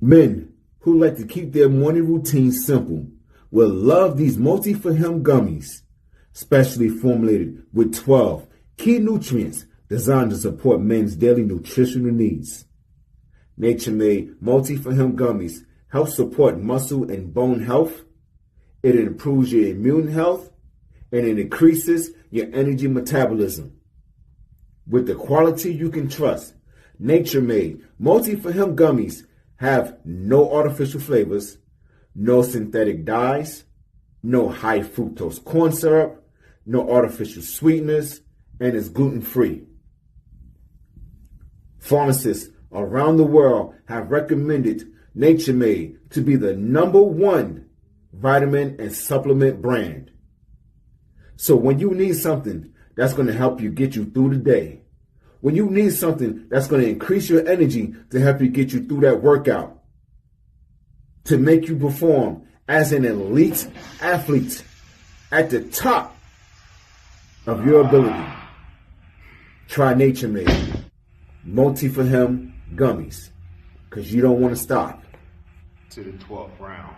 Men who like to keep their morning routine simple will love these For Him gummies, specially formulated with 12 key nutrients designed to support men's daily nutritional needs. Nature-made For Him gummies help support muscle and bone health. It improves your immune health, and it increases your energy metabolism. With the quality you can trust, nature-made For Him gummies have no artificial flavors, no synthetic dyes, no high fructose corn syrup, no artificial sweeteners, and is gluten-free. Pharmacists around the world have recommended Nature Made to be the #1 vitamin and supplement brand. So when you need something that's going to help you get you through the day, when you need something that's going to increase your energy to help you get you through that workout, to make you perform as an elite athlete at the top of your ability, try Nature Made For Him gummies, because you don't want to stop. To the 12th round.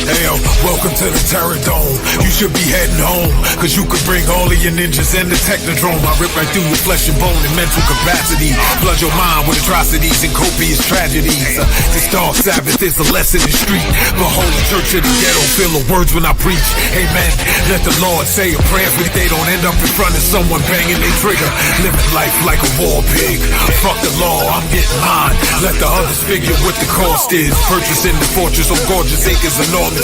Hey, welcome to the Terror Dome. You should be heading home, cause you could bring all of your ninjas and the Technodrome. I rip right through your flesh and bone and mental capacity. Flood your mind with atrocities and copious tragedies. This dark Sabbath is a lesson in street. Behold the church of the ghetto, feel the words when I preach. Amen. Let the Lord say a prayer for they don't end up in front of someone banging their trigger. Living life like a war pig. Fuck the law, I'm getting mine. Let the others figure what the cost is. Purchasing the fortress on gorgeous acres enormous.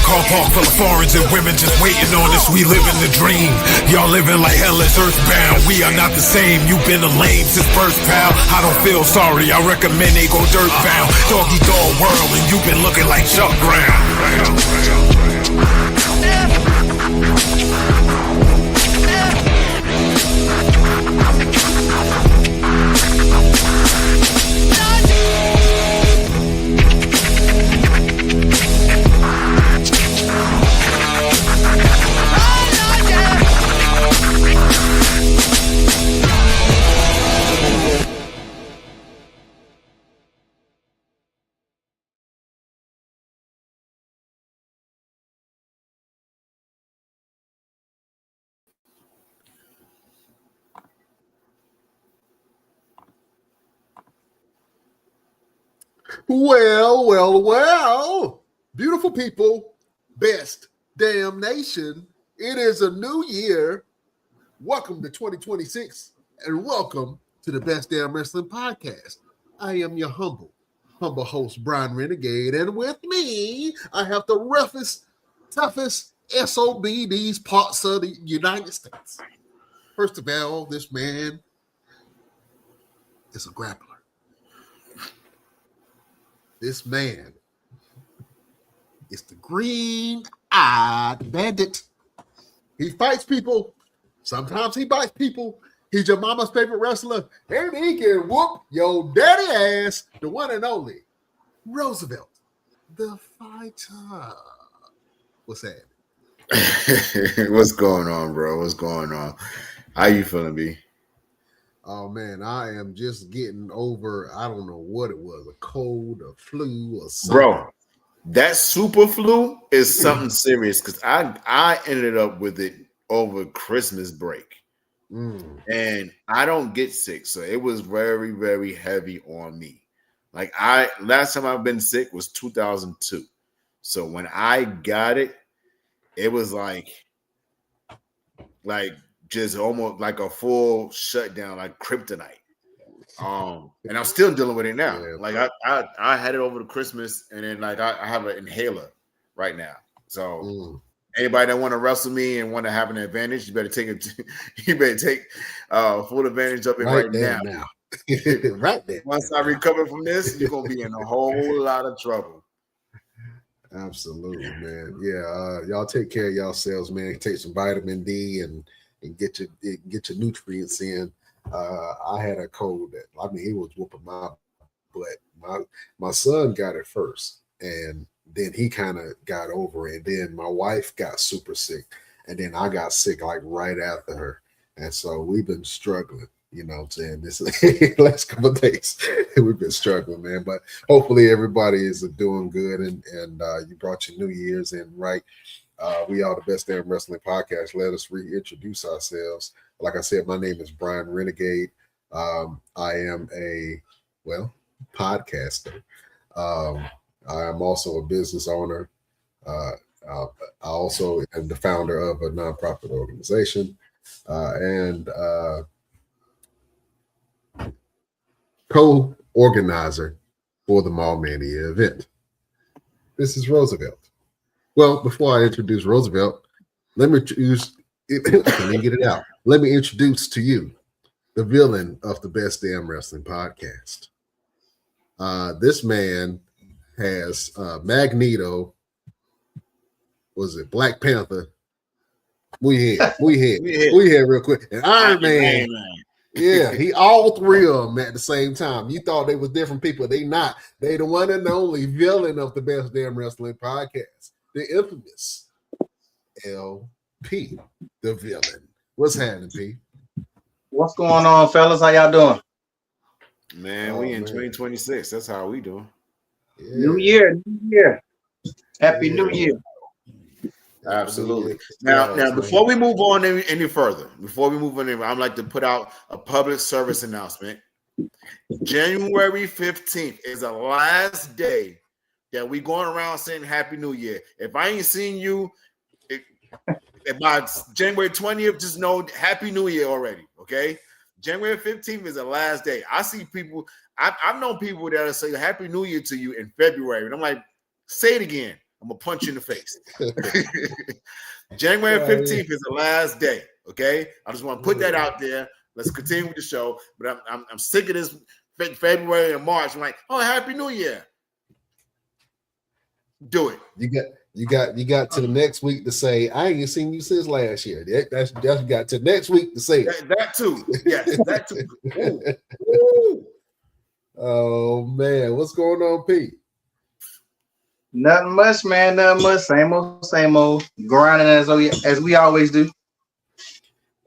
Car park full of foreigners and women just waiting on us. We living the dream. Y'all living like hell is earthbound. We are not the same. You've been a lame since birth, pal. I don't feel sorry. I recommend they go dirt bound. Doggy dog world, and you've been looking like Chuck Brown. Well, beautiful people, best damn nation. It is a new year. Welcome to 2026 and welcome to the Best Damn Wrestling Podcast. I am your humble host, Brian Renegade, and with me, I have the roughest, toughest SOB these parts of the United States. First of all, this man is a grappler. This man is the green-eyed bandit. He fights people. Sometimes he bites people. He's your mama's favorite wrestler. And he can whoop your daddy ass. The one and only Roosevelt, the fighter. What's that? What's going on, bro? What's going on? How you feeling, B? Oh, man, I am just getting over, I don't know what it was, a cold, a flu, or something. Bro, that super flu is something serious because I ended up with it over Christmas break. And I don't get sick, so it was very, very heavy on me. Like last time I've been sick was 2002. So when I got it, it was like just almost like a full shutdown, like kryptonite. And I'm still dealing with it now. Yeah. Like I had it over the Christmas, and then like I have an inhaler right now. So anybody that want to wrestle me and want to have an advantage, you better take it. You better take full advantage of it right now. Right there. Once I recover from this, you're gonna be in a whole lot of trouble. Absolutely, man. Yeah, y'all take care of yourselves, man. Take some vitamin D and get your nutrients in. I had a cold that it was whooping my butt. My son got it first, and then he kind of got over it. And then my wife got super sick, and then I got sick like right after her. And so we've been struggling. You know what I'm saying? This last couple of days we've been struggling, man. But hopefully everybody is doing good, and you brought your New Year's in right. We are the Best Damn Wrestling Podcast. Let us reintroduce ourselves. Like I said, my name is Brian Renegade. I am a podcaster. I am also a business owner. I also am the founder of a nonprofit organization, and co-organizer for the Mall Mania event. This is Roosevelt. Well, before I introduce Roosevelt, let me introduce to you the villain of the Best Damn Wrestling Podcast. This man has Magneto. Was it Black Panther? We had real quick. And Iron Man. Yeah, he all three of them at the same time. You thought they was different people. They not. They the one and only villain of the Best Damn Wrestling Podcast. The infamous LP, the villain. What's happening, P? What's going on, fellas? How y'all doing? Man, we in 2026. That's how we doing. Yeah. New year. Happy New Year. Absolutely. Now, before we move on any further, I'd like to put out a public service announcement. January 15th is the last day that we going around saying Happy New Year. If I ain't seen you by January 20th, just know Happy New Year already, okay? January 15th is the last day. I see people, I've known people that say Happy New Year to you in February, and I'm like, say it again. I'm going to punch you in the face. January 15th is the last day, okay? I just want to put that out there. Let's continue with the show, but I'm sick of this February and March. I'm like, oh, Happy New Year. Do it. You got to the next week to say, I ain't seen you since last year. That's you got to next week to say that too. Yes, that too. Ooh. Oh man, what's going on, Pete? Nothing much, man. Nothing much. Same old. Grinding as we always do.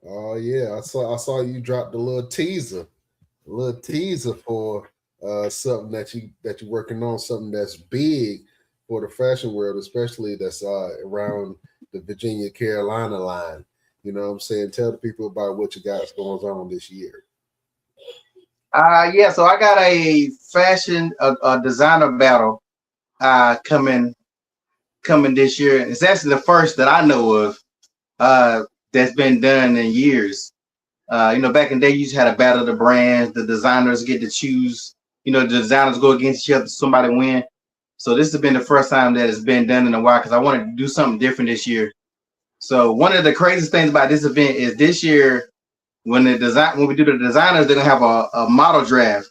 Oh yeah, I saw you drop the little teaser for something that you're working on, something that's big for the fashion world, especially that's around the Virginia Carolina line. You know what I'm saying? Tell the people about what you got going on this year. So I got a fashion designer battle coming this year. It's actually the first that I know of that's been done in years. Back in the day, you just had a battle of the brands. The designers get to choose. The designers go against each other. Somebody win. So this has been the first time that it's been done in a while because I wanted to do something different this year. So one of the craziest things about this event is this year when we do the designers, they're gonna have a model draft.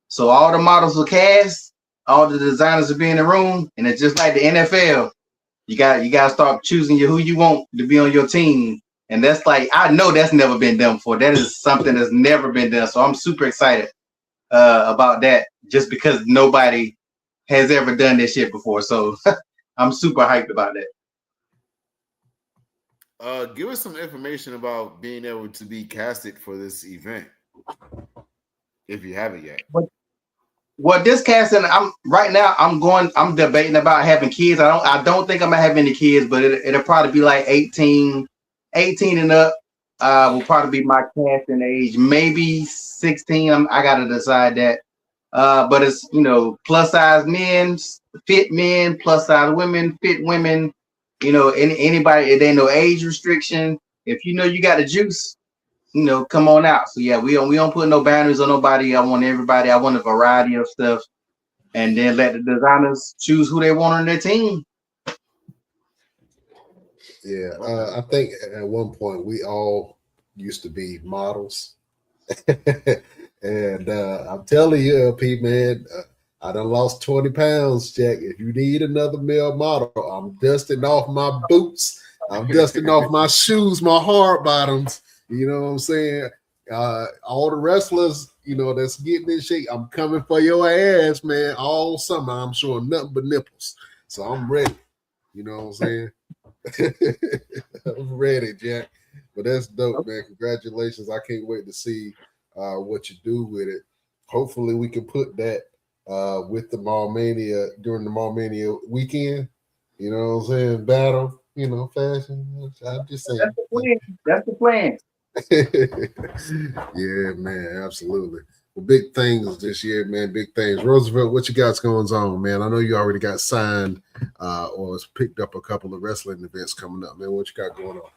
So all the models will cast. All the designers will be in the room, and it's just like the NFL. You got to start choosing who you want to be on your team, and that's like I know that's never been done before. That is something that's never been done. So I'm super excited about that, just because nobody has ever done this shit before. So I'm super hyped about that. Give us some information about being able to be casted for this event, if you haven't yet. Well, this casting, I'm debating about having kids. I don't think I'm gonna have any kids, but it'll probably be like 18 and up. Will probably be my casting age. Maybe 16. I gotta decide that. But it's, plus size men, fit men, plus size women, fit women. Anybody, it ain't no age restriction. If you got the juice, come on out. So yeah, we don't put no boundaries on nobody. I want everybody. I want a variety of stuff, and then let the designers choose who they want on their team. Yeah, I think at one point we all used to be models. And I'm telling you, LP, man, I done lost 20 pounds, Jack. If you need another male model, I'm dusting off my boots. I'm dusting off my shoes, my hard bottoms. You know what I'm saying? All the wrestlers, that's getting in shape, I'm coming for your ass, man. All summer, I'm showing nothing but nipples. So I'm ready. You know what I'm saying? I'm ready, Jack. But that's dope, man. Congratulations. I can't wait to see what you do with it. Hopefully we can put that with the Mall-Mania during the Mall-Mania weekend. You know what I'm saying? Battle, fashion. I'm just saying. That's the plan. Yeah, man, absolutely. Well, big things this year, man. Big things. Roosevelt, what you got going on, man? I know you already got signed or has picked up a couple of wrestling events coming up, man. What you got going on?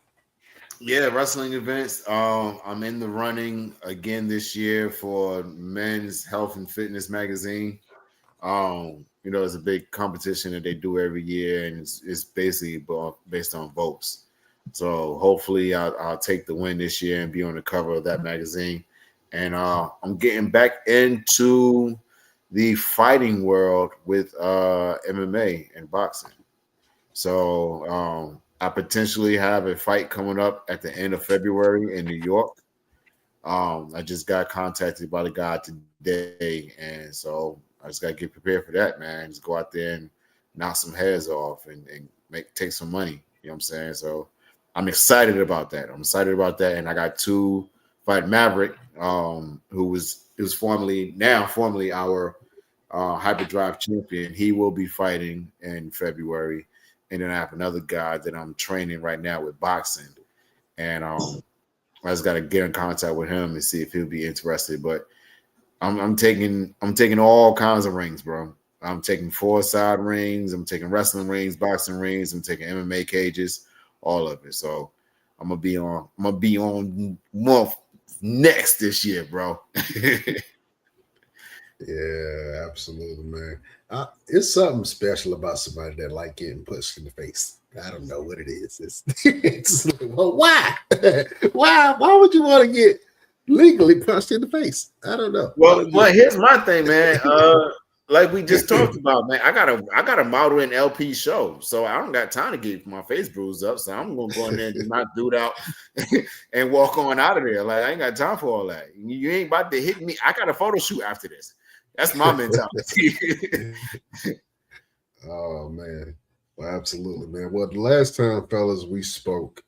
Yeah, wrestling events. I'm in the running again this year for Men's Health and Fitness magazine. It's a big competition that they do every year, and it's basically based on votes. So hopefully I'll take the win this year and be on the cover of that magazine. And I'm getting back into the fighting world with MMA and boxing. So I potentially have a fight coming up at the end of February in New York. I just got contacted by the guy today, and so I just got to get prepared for that, man. Just go out there and knock some heads off and take some money. You know what I'm saying? So I'm excited about that. And I got two fight Maverick, who was formerly our hyperdrive champion. He will be fighting in February. And then I have another guy that I'm training right now with boxing. And I just got to get in contact with him and see if he'll be interested. But I'm taking all kinds of rings, bro. I'm taking 4-side rings. I'm taking wrestling rings, boxing rings. I'm taking MMA cages, all of it. So I'm gonna be on month next this year, bro. Yeah, absolutely, man. It's something special about somebody that like getting punched in the face. I don't know what it is. It's well, why? Why would you want to get legally punched in the face? I don't know. Well, here's my thing, man. Like we just talked about, man. I got a model in LP show, so I don't got time to get my face bruised up. So I'm gonna go in there and knock dude out and walk on out of there. Like I ain't got time for all that. You ain't about to hit me. I got a photo shoot after this. That's my mentality. Oh man. Well, absolutely, man. Well, the last time, fellas, we spoke,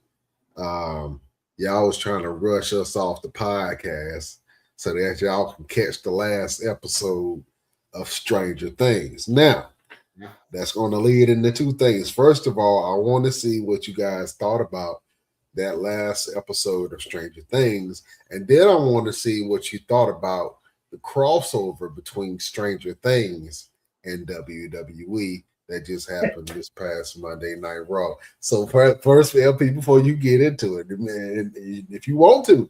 y'all was trying to rush us off the podcast so that y'all can catch the last episode of Stranger Things. Now, that's going to lead into two things. First of all, I want to see what you guys thought about that last episode of Stranger Things, and then I want to see what you thought about the crossover between Stranger Things and WWE that just happened this past Monday Night Raw. So first, LP, before you get into it, man, if you want to,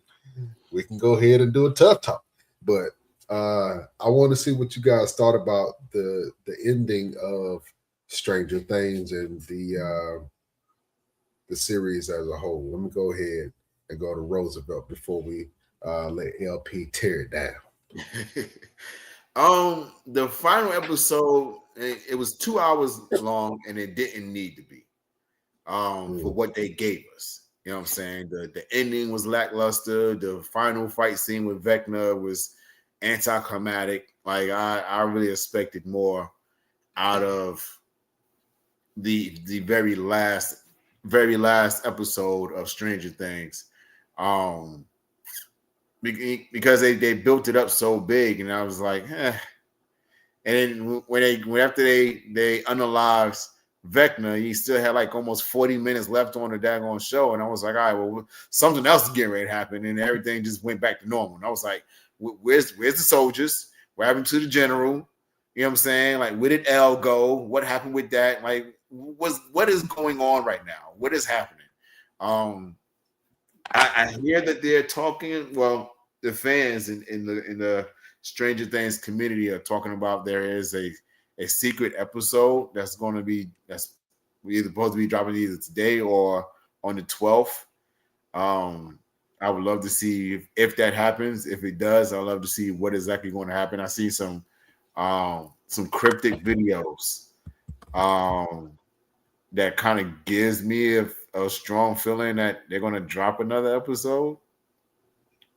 we can go ahead and do a tough talk. But I want to see what you guys thought about the ending of Stranger Things and the series as a whole. Let me go ahead and go to Roosevelt before we let LP tear it down. The final episode, it was 2 hours long, and it didn't need to be for what they gave us. You know what I'm saying? The ending was lackluster. The final fight scene with Vecna was anticlimactic. Like I really expected more out of the very last episode of Stranger Things. Because they built it up so big, and I was like, eh. And then after they unalived Vecna, he still had like almost 40 minutes left on the daggone show, and I was like, all right, well, something else is getting ready to happen, and everything just went back to normal. And I was like, where's the soldiers? What happened to the general? You know what I'm saying? Like, where did L go? What happened with that? Like, what is going on right now? What is happening? I hear that they're talking. Well, the fans in the Stranger Things community are talking about there is a secret episode that's either supposed to be dropping either today or on the 12th. I would love to see if that happens. If it does, I'd love to see what exactly going to happen. I see some cryptic videos that kind of gives me a strong feeling that they're going to drop another episode.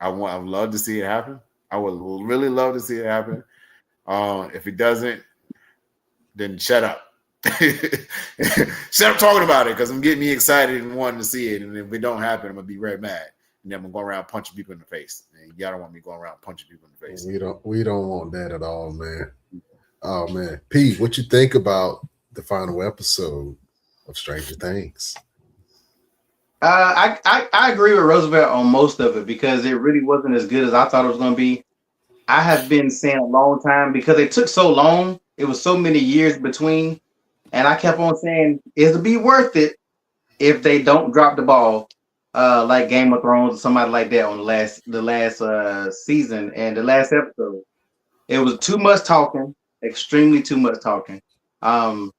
I'd love to see it happen. I would really love to see it happen. If it doesn't, then shut up. Shut up talking about it, because I'm getting me excited and wanting to see it. And if it don't happen, I'm gonna be very mad. And then I'm gonna go around punching people in the face. And y'all don't want me going around punching people in the face. We don't want that at all, man. Oh man. Pete, what you think about the final episode of Stranger Things? I agree with Roosevelt on most of it, because it really wasn't as good as I thought it was going to be. I have been saying a long time, because it took so long. It was so many years between, and I kept on saying it'll be worth it if they don't drop the ball, like Game of Thrones or somebody like that on the last season and the last episode. It was too much talking, extremely too much talking. A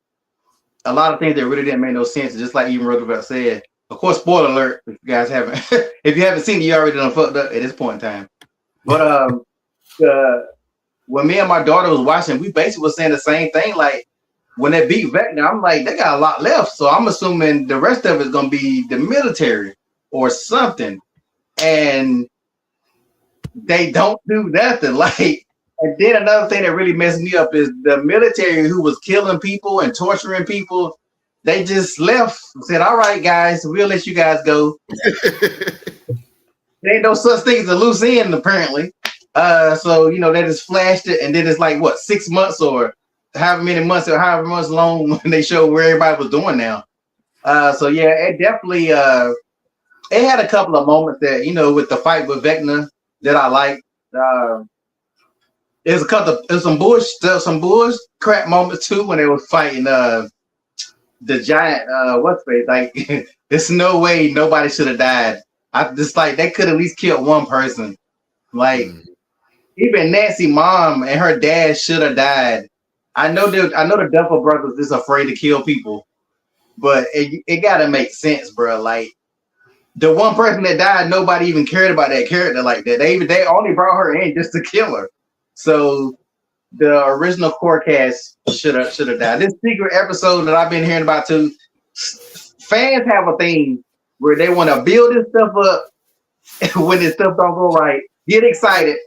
lot of things that really didn't make no sense. Just like even Roosevelt said. Of course, spoiler alert, if you guys haven't if you haven't seen it, you already done fucked up at this point in time. But when me and my daughter was watching, we basically was saying the same thing. Like, when they beat Vecna, I'm like, they got a lot left. So I'm assuming the rest of it's gonna be the military or something. And they don't do nothing. Like, and then another thing that really messed me up is the military who was killing people and torturing people. They just left and said, all right, guys, we'll let you guys go. There ain't no such thing as a loose end, apparently. So, they just flashed it. And then it's like, what, 6 months or however many months or however much long when they showed where everybody was doing now. So, yeah, it definitely, it had a couple of moments that, with the fight with Vecna that I liked. There's some bullshit crap moments, too, when they was fighting the giant, what's it? Like, there's no way nobody should have died. I just like they could at least kill one person. Like, even Nancy mom and her dad should have died. I know the Duffer brothers is afraid to kill people, but it gotta make sense, bro. Like, the one person that died, nobody even cared about that character like that. They only brought her in just to kill her. So the original core cast should have died. This secret episode that I've been hearing about too, fans have a thing where they want to build this stuff up, and when this stuff don't go right, get excited,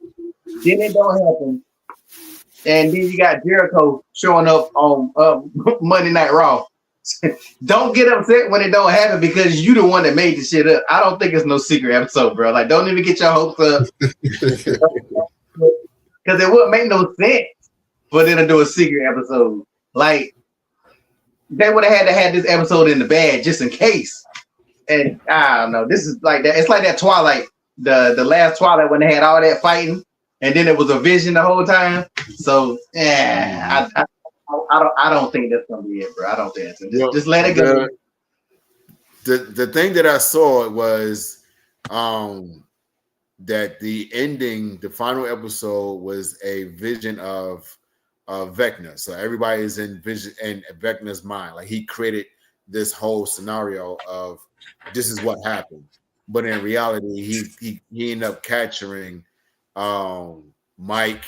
then it don't happen, and then you got Jericho showing up on Monday Night Raw. Don't get upset when it don't happen, because you the one that made the shit up. I don't think it's no secret episode, bro. Like, don't even get your hopes up. Because it wouldn't make no sense for them to do a secret episode. Like, they would have had to have this episode in the bag just in case. And I don't know. This is like that. It's like that Twilight, the last Twilight, when they had all that fighting, and then it was a vision the whole time. So, I don't think that's gonna be it, bro. I don't think that's just let it go. The thing that I saw was that the ending, the final episode, was a vision of Vecna. So everybody is in vision in Vecna's mind. Like, he created this whole scenario of this is what happened. But in reality, he ended up capturing Mike,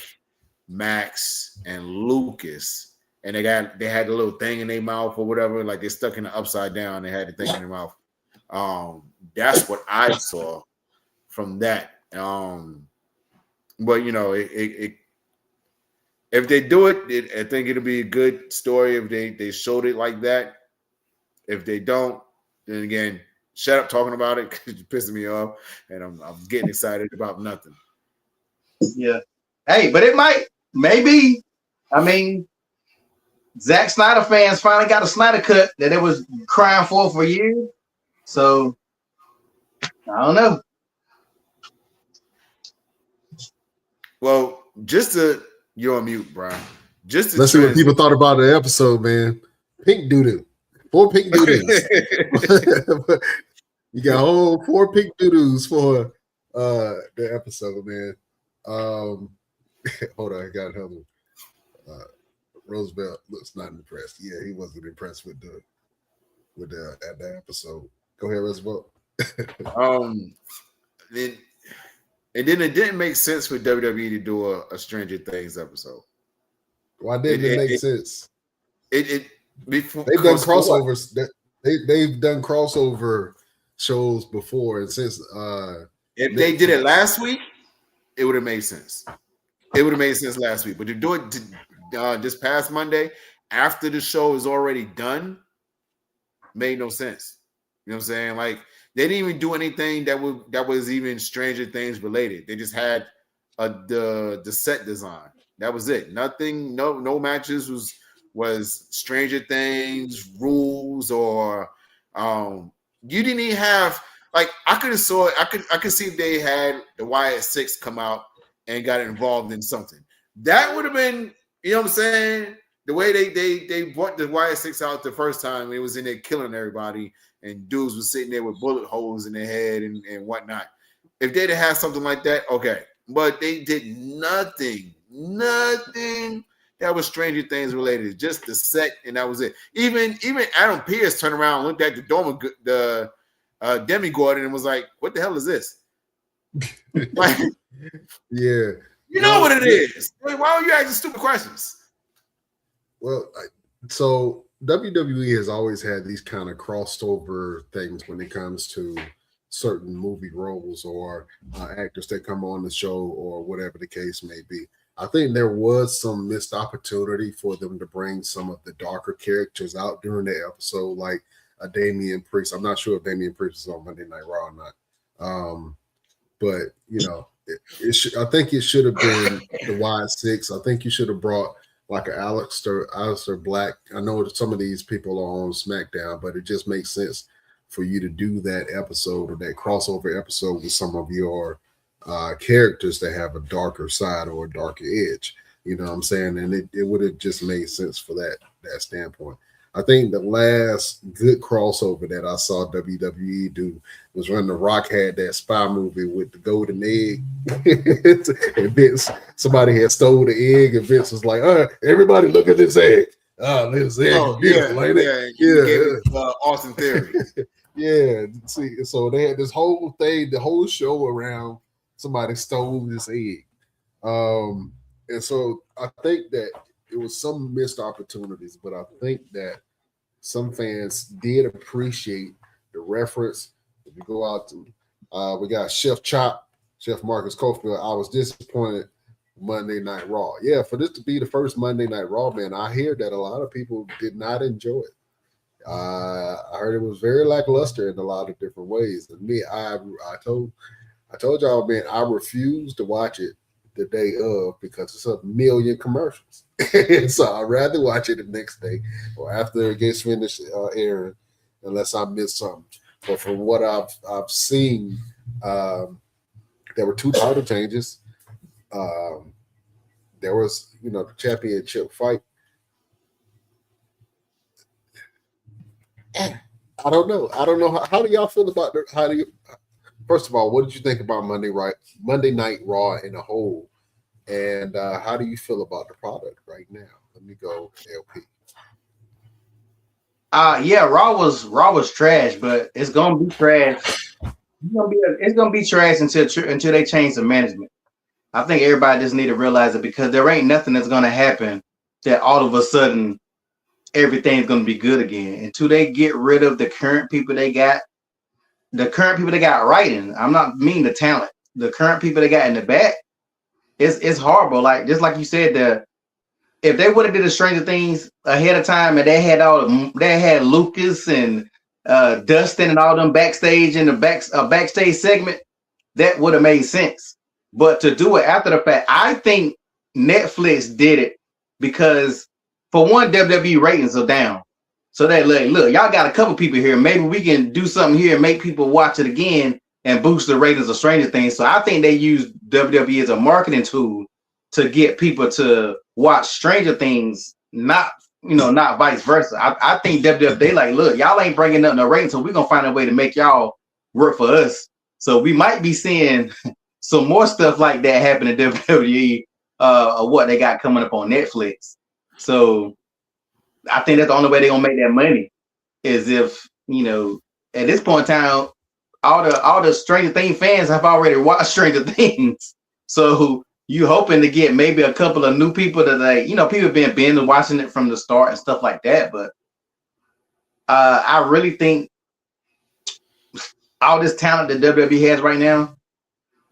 Max, and Lucas. And they had a little thing in their mouth or whatever, like they stuck in the upside down. They had the thing in their mouth. That's what I saw from that. But if they do it, I think it'll be a good story if they showed it like that. If they don't, then again, shut up talking about it, because you're pissing me off, and I'm getting excited about nothing. Yeah. Hey, but it maybe. I mean, Zack Snyder fans finally got a Snyder cut that it was crying for years. So I don't know. Well, just to You're on mute, Brian. Just let's see what people thought about the episode, man. Pink doo-doo. 4 pink doo-doos. You got whole 4 pink doo-doos for the episode, man. Hold on, I got another one. Roosevelt looks not impressed. Yeah, he wasn't impressed with the episode. Go ahead, Roosevelt. Then it didn't make sense for WWE to do a Stranger Things episode. Why didn't it make sense? They've done crossovers. They've done crossover shows before, and since if they did it last week, it would have made sense. It would have made sense last week, but to do it this past Monday after the show is already done made no sense. You know what I'm saying? Like they didn't even do anything that was even Stranger Things related. They just had the set design. That was it. Nothing. No matches was Stranger Things rules or you didn't even have like I could have saw it. I could see if they had the Wyatt Six come out and got involved in something. That would have been, you know what I'm saying? The way they brought the Wyatt Six out the first time, it was in there killing everybody, and dudes was sitting there with bullet holes in their head and whatnot. If they'd have had something like that, okay. But they did nothing that was Stranger Things related. Just the set, and that was it. Even Adam Pearce turned around and looked at the Demigod and was like, "What the hell is this?" Like, yeah, you know what it is. Like, why are you asking stupid questions? Well, so WWE has always had these kind of crossover things when it comes to certain movie roles or actors that come on the show or whatever the case may be. I think there was some missed opportunity for them to bring some of the darker characters out during the episode, like a Damian Priest. I'm not sure if Damian Priest is on Monday Night Raw or not. But, you know, I think it should have been the Wyatt Six. I think you should have brought like an Aleister Black. I know that some of these people are on SmackDown, but it just makes sense for you to do that episode or that crossover episode with some of your characters that have a darker side or a darker edge. You know what I'm saying? And it would have just made sense for that standpoint. I think the last good crossover that I saw WWE do was when The Rock had that spy movie with the golden egg. And Vince, somebody had stole the egg, and Vince was like, everybody look at this egg. This egg is beautiful, ain't it? Yeah. Austin Theory. Yeah. See, so they had this whole thing, the whole show around somebody stole this egg. And so I think that it was some missed opportunities, but I think that some fans did appreciate the reference. If you go out to, we got Chef Marcus Cofield. I was disappointed Monday Night Raw. Yeah, for this to be the first Monday Night Raw, man, I hear that a lot of people did not enjoy it. I heard it was very lackluster in a lot of different ways. And me, I told y'all, man, I refused to watch it the day of because it's a million commercials. So I'd rather watch it the next day or after it gets finished airing, unless I miss something. But from what I've seen, there were 2 title changes. There was, the championship fight. I don't know. How do y'all feel about it? First of all, what did you think about Monday Night Raw in a whole? And how do you feel about the product right now? Let me go, LP. Yeah, Raw was trash, but it's gonna be trash. It's gonna be trash until they change the management. I think everybody just need to realize it, because there ain't nothing that's gonna happen that all of a sudden everything's gonna be good again until they get rid of the current people they got. The current people they got writing. I'm not meaning the talent. The current people they got in the back. It's horrible. Like, just like you said, if they would have did the Stranger Things ahead of time and they had Lucas and Dustin and all them backstage in the backstage segment, that would have made sense. But to do it after the fact, I think Netflix did it because, for one, WWE ratings are down. So they look, y'all got a couple people here. Maybe we can do something here and make people watch it again and boost the ratings of Stranger Things. So I think they use WWE as a marketing tool to get people to watch Stranger Things, not vice versa. I think WWF, they like, look, y'all ain't bringing up no rating, so we're gonna find a way to make y'all work for us. So we might be seeing some more stuff like that happen in WWE, of what they got coming up on Netflix. So I think that's the only way they're gonna make that money is if, at this point in time, all the Stranger Things fans have already watched Stranger Things. So you hoping to get maybe a couple of new people that people been binge watching it from the start and stuff like that. But I really think all this talent that WWE has right now,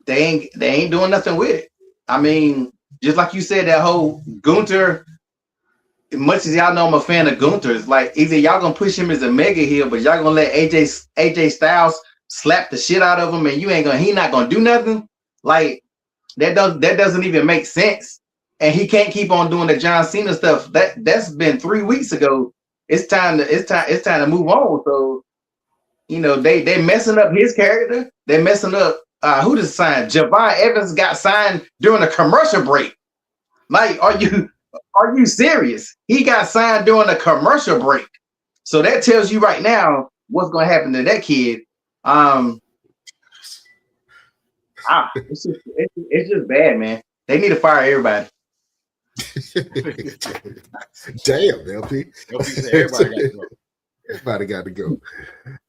they ain't doing nothing with it. I mean, just like you said, that whole Gunther, as much as y'all know I'm a fan of Gunther, it's like either y'all gonna push him as a mega heel, but y'all gonna let AJ Styles slap the shit out of him, and he not gonna do nothing. Like that doesn't even make sense. And he can't keep on doing the John Cena stuff. That's been 3 weeks ago. It's time to move on. So they messing up his character. They're messing up who just signed. Javon Evans got signed during a commercial break. Like, are you serious? He got signed during a commercial break. So that tells you right now what's gonna happen to that kid. It's just bad, man. They need to fire everybody. Damn, LP. Everybody got to go. Everybody got to go.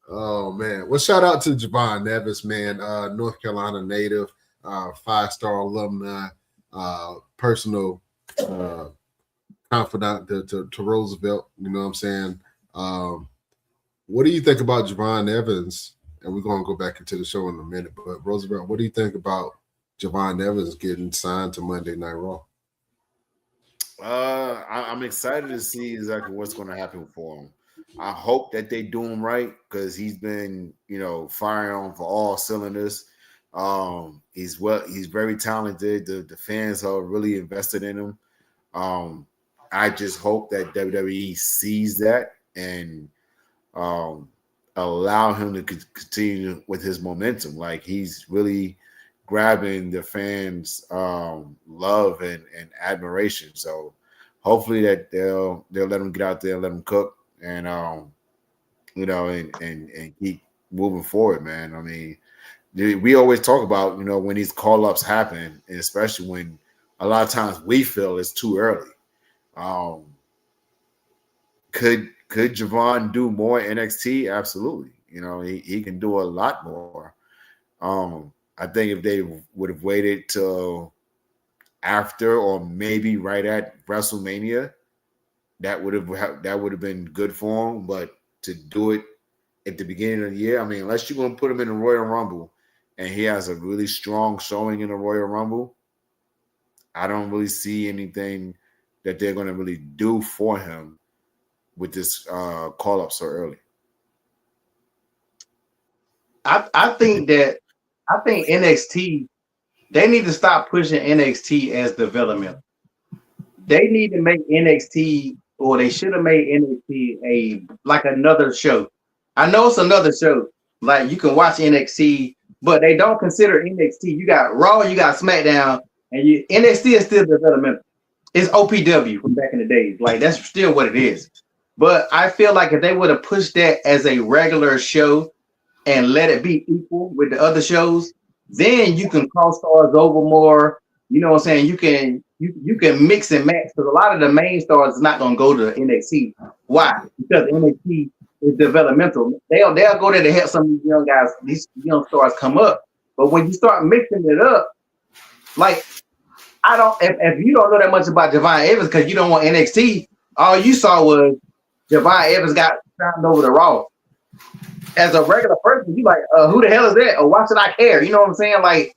Oh man. Well, shout out to Javon Nevis, man. North Carolina native, 5-star alumni, personal confidant to Roosevelt. You know what I'm saying? What do you think about Javon Evans? And we're gonna go back into the show in a minute. But Roosevelt, what do you think about Javon Evans getting signed to Monday Night Raw? I'm excited to see exactly what's going to happen for him. I hope that they do him right because he's been, firing on for all cylinders. He's very talented. The fans are really invested in him. I just hope that WWE sees that and allow him to continue with his momentum. Like he's really grabbing the fans' love and admiration. So hopefully that they'll let him get out there and let him cook and and keep moving forward, man. I mean, we always talk about when these call-ups happen, and especially when a lot of times we feel it's too early. Could Javon do more NXT? Absolutely. He can do a lot more. I think if they would have waited till after or maybe right at WrestleMania, that would have been good for him. But to do it at the beginning of the year, I mean, unless you're going to put him in the Royal Rumble and he has a really strong showing in the Royal Rumble, I don't really see anything that they're going to really do for him with this call-up so early. I think NXT, they need to stop pushing NXT as development. They need to make NXT, or they should have made NXT another show. I know it's another show. Like you can watch NXT, but they don't consider NXT. You got Raw, you got SmackDown, and NXT is still developmental. It's OPW from back in the days. Like that's still what it is. But I feel like if they would have pushed that as a regular show and let it be equal with the other shows, then you can cross stars over more. You know what I'm saying? You can mix and match because a lot of the main stars is not gonna go to NXT. Why? Because NXT is developmental. They'll go there to help some of these young guys, these young stars come up. But when you start mixing it up, like if you don't know that much about Javon Evans because you don't want NXT, all you saw was Javon Evans got signed over to Raw. As a regular person, you like, who the hell is that? Or why should I care? You know what I'm saying? Like,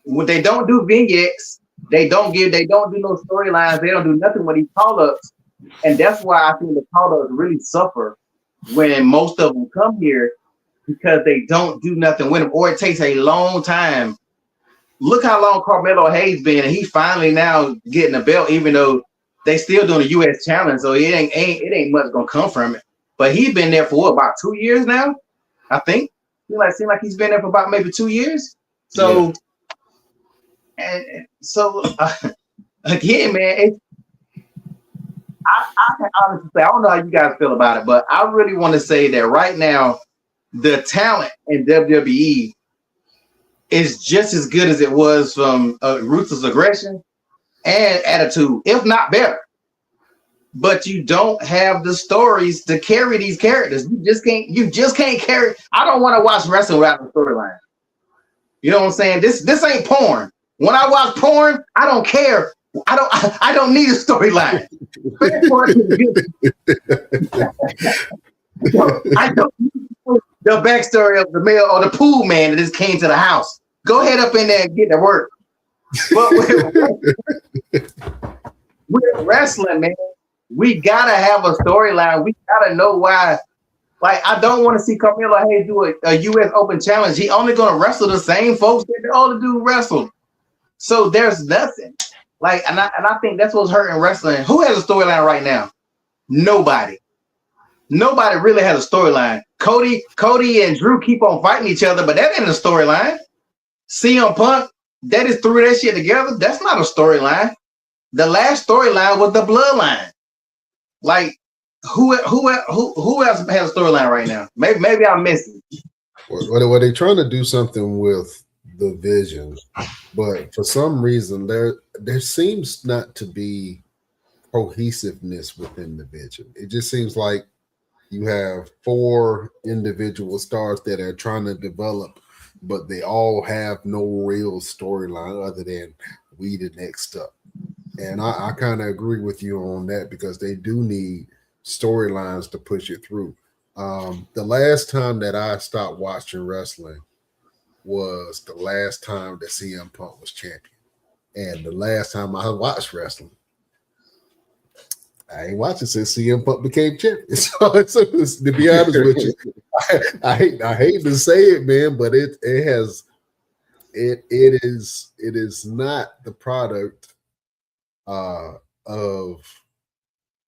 when they don't do vignettes, they don't do no storylines, they don't do nothing with these call-ups. And that's why I think the call-ups really suffer when most of them come here because they don't do nothing with them, or it takes a long time. Look how long Carmelo Hayes been, and he finally now getting a belt, even though they still doing a U.S. challenge, so it ain't much gonna come from it. But he's been there for what, about 2 years now? I think. Seem like he's been there for about maybe 2 years. So, yeah. And so again, man, I can honestly say I don't know how you guys feel about it, but I really want to say that right now, the talent in WWE is just as good as it was from Ruthless Aggression and Attitude, if not better. But you don't have the stories to carry these characters. You just can't carry. I don't want to watch wrestling without a storyline. You know what I'm saying? This ain't porn. When I watch porn, I don't care. I don't need a storyline. I don't need the backstory of the male or the pool man that just came to the house. Go ahead up in there and get to work. But with wrestling, man, we gotta have a storyline. We gotta know why. Like, I don't want to see Carmelo Hayes do a U.S. Open Challenge. He only gonna wrestle the same folks that all the dude wrestled. So there's nothing. Like, and I think that's what's hurting wrestling. Who has a storyline right now? Nobody. Nobody really has a storyline. Cody and Drew keep on fighting each other, but that ain't a storyline. CM Punk, that is threw that shit together. That's not a storyline. The last storyline was the Bloodline. Like, who else has a storyline right now? Maybe I'm missing. Well, they're trying to do something with the Vision, but for some reason there seems not to be cohesiveness within the Vision. It just seems like you have 4 individual stars that are trying to develop, but they all have no real storyline other than we the next up. And I kind of agree with you on that because they do need storylines to push it through. The last time that I stopped watching wrestling was the last time that CM Punk was champion. And the last time I watched wrestling, I ain't watching since CM Punk became champion. So to be honest with you, I hate to say it, man, but it is not the product of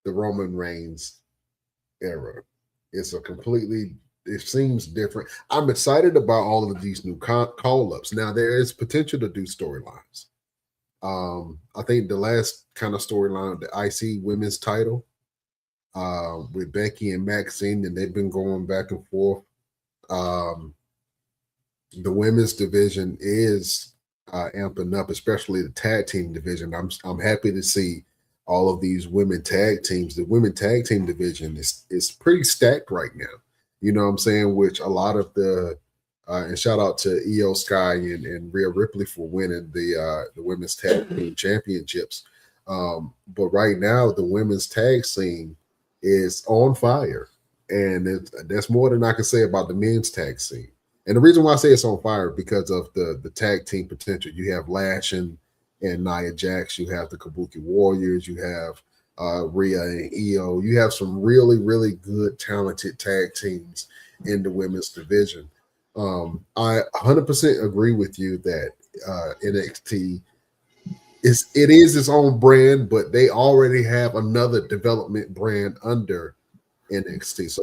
the Roman Reigns era. It's it seems different. I'm excited about all of these new call-ups. Now there is potential to do storylines. I think the last kind of storyline, the IC women's title, with Becky and Maxine, and they've been going back and forth. The women's division is amping up, especially the tag team division. I'm happy to see all of these women tag teams. The women tag team division is pretty stacked right now. You know what I'm saying? Which a lot of the and shout out to Io Sky and Rhea Ripley for winning the women's tag team championships. But right now, the women's tag scene is on fire, and that's more than I can say about the men's tag scene. And the reason why I say it's on fire because of the tag team potential. You have Lash and Nia Jax. You have the Kabuki Warriors. You have Rhea and Io. You have some really, really good, talented tag teams in the women's division. I 100% agree with you that NXT is its own brand, but they already have another development brand under NXT. So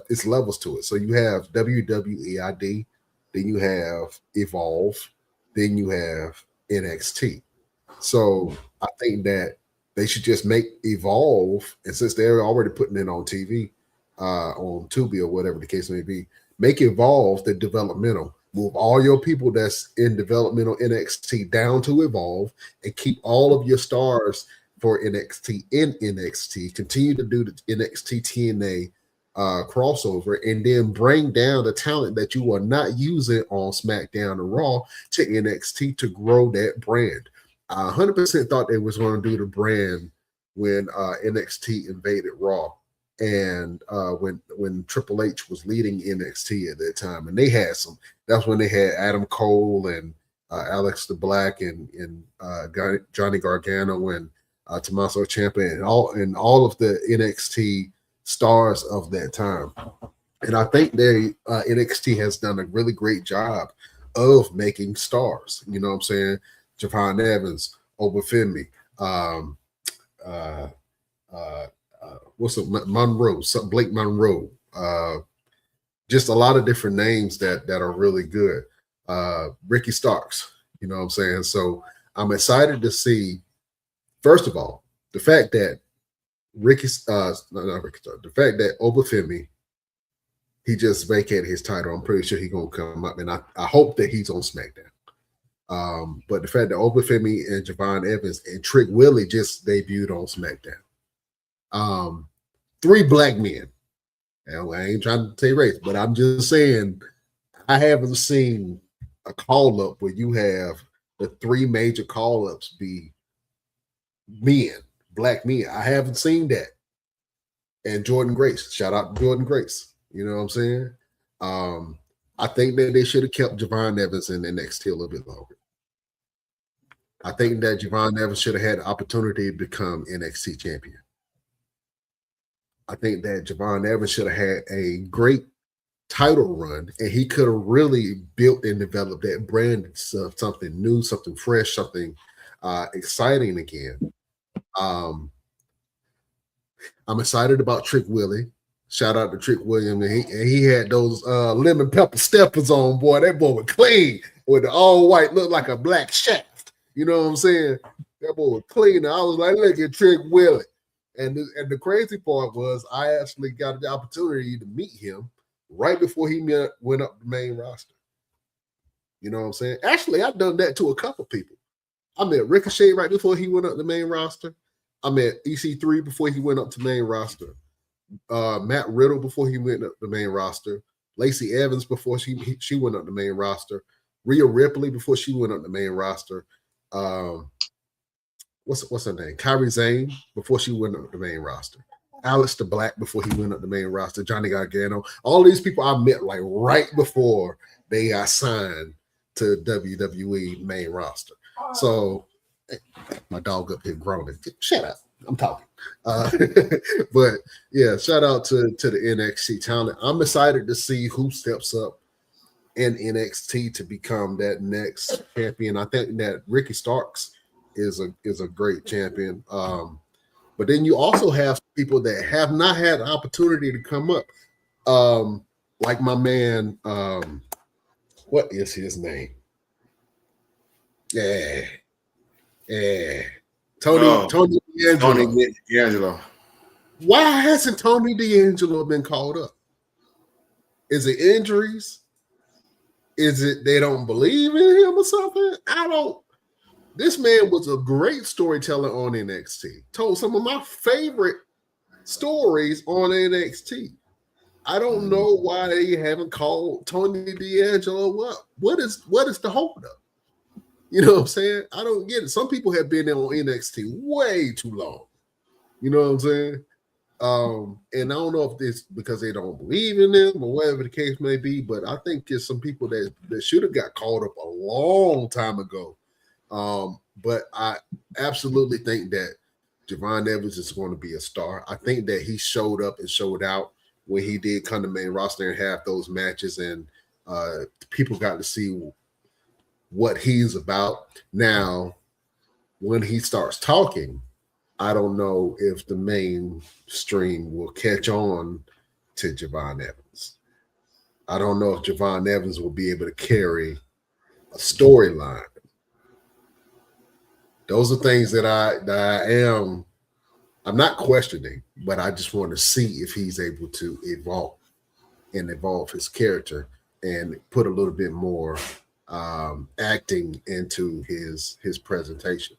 it's levels to it. So you have WWEID, then you have Evolve, then you have NXT. So I think that they should just make Evolve, and since they're already putting it on TV, on Tubi or whatever the case may be, make Evolve the developmental. Move all your people that's in developmental NXT down to Evolve and keep all of your stars for NXT in NXT. Continue to do the NXT TNA crossover and then bring down the talent that you are not using on SmackDown and Raw to NXT to grow that brand. I 100% thought they was going to do the brand when NXT invaded Raw. And when Triple H was leading NXT at that time, and they had that's when they had Adam Cole and Alex the Black and Johnny Gargano and Tommaso Ciampa and all of the NXT stars of that time. And I think NXT has done a really great job of making stars. You know what I'm saying? Javon Evans, Oba Femi, Monroe, Blake Monroe, just a lot of different names that are really good. Ricky Starks, you know what I'm saying? So I'm excited to see First of all, the fact that the fact that Oba Femi, he just vacated his title. I'm pretty sure he's gonna come up, and I hope that he's on SmackDown. But the fact that Oba Femi and Javon Evans and Trick Willie just debuted on SmackDown. 3 black men. And I ain't trying to say race, but I'm just saying I haven't seen a call up where you have the 3 major call ups be men, black men. I haven't seen that. And Jordan Grace, shout out to Jordan Grace. You know what I'm saying? I think that they should have kept Javon Evans in NXT a little bit longer. I think that Javon Evans should have had the opportunity to become NXT champion. I think that Javon Evans should have had a great title run, and he could have really built and developed that brand of something new, something fresh, something exciting again. I'm excited about Trick Willie. Shout out to Trick William, and he had those lemon pepper steppers on, boy. That boy was clean with the all white, looked like a black shaft. You know what I'm saying? That boy was clean. I was like, look at Trick Willie. And the crazy part was I actually got the opportunity to meet him right before he went up the main roster. You know what I'm saying? Actually, I've done that to a couple people. I met Ricochet right before he went up the main roster. I met EC3 before he went up to main roster. Matt Riddle before he went up the main roster. Lacey Evans before she went up the main roster. Rhea Ripley before she went up the main roster. What's her name? Kairi Sane before she went up the main roster. Aleister Black before he went up the main roster. Johnny Gargano. All these people I met like right before they got signed to WWE main roster. So my dog up here groaning. Shut up. I'm talking. But yeah, shout out to the NXT talent. I'm excited to see who steps up in NXT to become that next champion. I think that Ricky Starks is a great champion. But then you also have people that have not had the opportunity to come up. Like my man, what is his name? Yeah. Tony D'Angelo. Why hasn't Tony D'Angelo been called up? Is it injuries? Is it they don't believe in him or something? This man was a great storyteller on NXT. Told some of my favorite stories on NXT. I don't know why they haven't called Tony D'Angelo up. What is the holdup? You know what I'm saying? I don't get it. Some people have been there on NXT way too long. You know what I'm saying? And I don't know if it's because they don't believe in them or whatever the case may be, but I think there's some people that should have got called up a long time ago. But I absolutely think that Javon Evans is going to be a star. I think that he showed up and showed out when he did come to main roster and have those matches, and people got to see what he's about. Now, when he starts talking, I don't know if the mainstream will catch on to Javon Evans. I don't know if Javon Evans will be able to carry a storyline. Those are things that I'm not questioning, but I just want to see if he's able to evolve his character and put a little bit more acting into his presentation.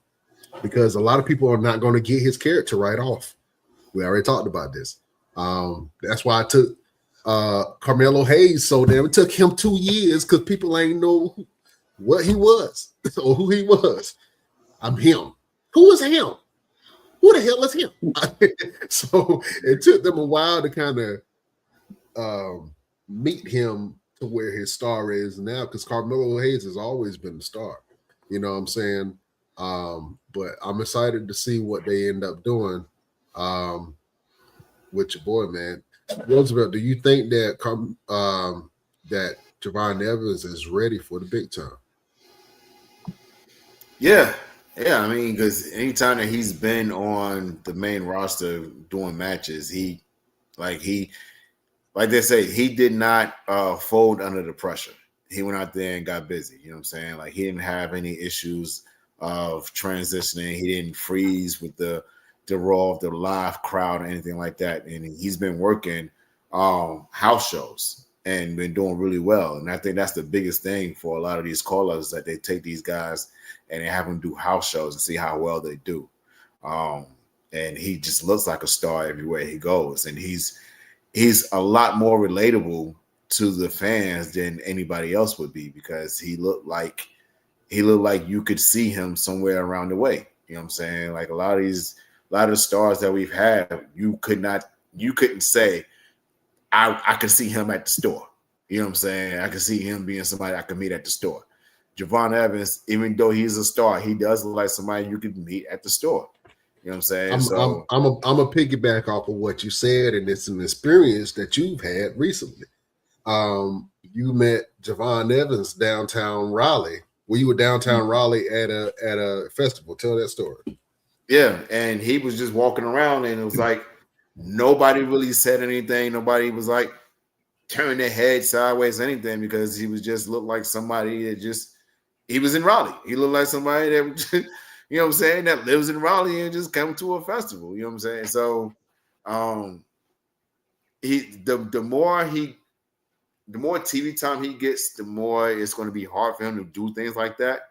Because a lot of people are not going to get his character right off. We already talked about this. That's why I took Carmelo Hayes so damn. It took him 2 years because people ain't know what he was or who he was. I'm him. Who is him? Who the hell is him? So it took them a while to kind of meet him to where his star is now, because Carmelo Hayes has always been the star. You know what I'm saying? But I'm excited to see what they end up doing with your boy, man. Roosevelt, do you think that that Javon Evans is ready for the big time? Yeah. I mean, because anytime that he's been on the main roster doing matches, like they say, he did not fold under the pressure. He went out there and got busy. You know what I'm saying? Like, he didn't have any issues of transitioning. He didn't freeze with the live crowd or anything like that. And he's been working house shows and been doing really well. And I think that's the biggest thing for a lot of these callers, that they take these guys and they have them do house shows and see how well they do. And he just looks like a star everywhere he goes. And he's a lot more relatable to the fans than anybody else would be, because he looked like you could see him somewhere around the way. You know what I'm saying? Like a lot of the stars that we've had, you couldn't say, I could see him at the store. You know what I'm saying? I could see him being somebody I could meet at the store. Javon Evans, even though he's a star, he does look like somebody you could meet at the store. You know what I'm saying? I'm a piggyback off of what you said, and it's an experience that you've had recently. You met Javon Evans downtown Raleigh. Well, you were downtown Raleigh at a festival. Tell that story. Yeah, and he was just walking around, and it was like nobody really said anything. Nobody was like turning their head sideways, anything, because he was just looked like somebody that he was in Raleigh. He looked like somebody that you know what I'm saying, that lives in Raleigh and just come to a festival. You know what I'm saying? So the more TV time he gets, the more it's going to be hard for him to do things like that.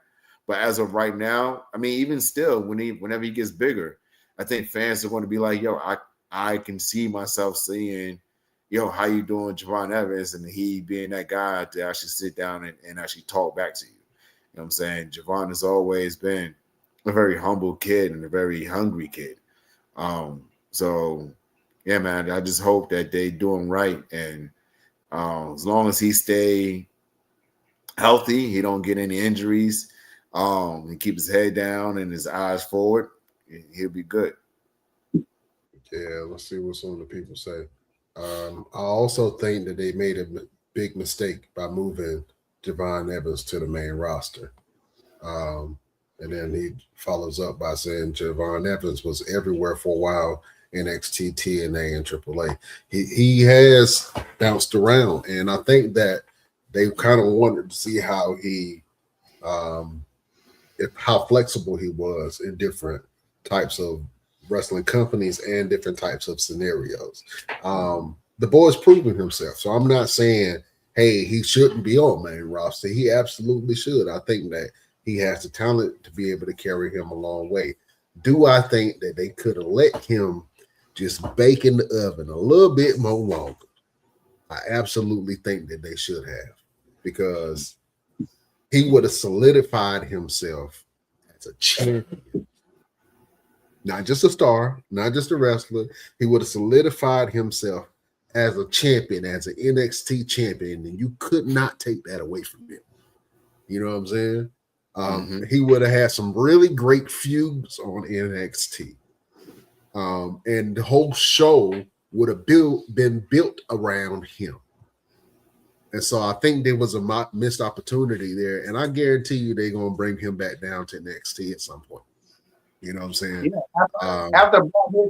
But as of right now, I mean, even still, whenever he gets bigger, I think fans are going to be like, yo, I can see myself saying, yo, how you doing, Javon Evans? And he being that guy to actually sit down and actually talk back to you. You know what I'm saying? Javon has always been a very humble kid and a very hungry kid. So, yeah, man, I just hope that they do him right. And as long as he stay healthy, he don't get any injuries, and keep his head down and his eyes forward, he'll be good. Yeah, let's see what some of the people say. I also think that they made a big mistake by moving Javon Evans to the main roster. And then he follows up by saying Javon Evans was everywhere for a while, NXT, TNA, and AAA. He has bounced around, and I think that they kind of wanted to see how how flexible he was in different types of wrestling companies and different types of scenarios. The boy's proven himself, so I'm not saying, hey, he shouldn't be on main roster. He absolutely should. I think that he has the talent to be able to carry him a long way. Do I think that they could have let him just bake in the oven a little bit more longer? I absolutely think that they should have, because he would have solidified himself as a champion. Not just a star, not just a wrestler. He would have solidified himself as a champion, as an NXT champion, and you could not take that away from him. You know what I'm saying? He would have had some really great feuds on NXT. And the whole show would have been built around him. And so I think there was a missed opportunity there. And I guarantee you they're going to bring him back down to NXT at some point. You know what I'm saying? Yeah,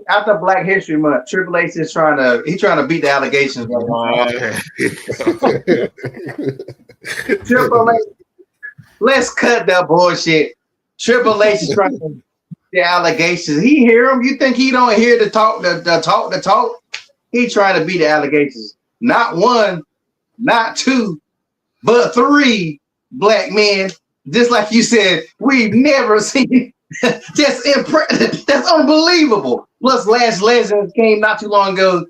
after Black History Month, Triple H is trying to beat the allegations. Triple H, let's cut that bullshit. Triple H is trying to beat the allegations. He hear them. You think he don't hear the talk? The talk. He trying to beat the allegations. Not one, not two, but three black men. Just like you said, we've never seen. That's unbelievable. Plus, Last Legends came not too long ago.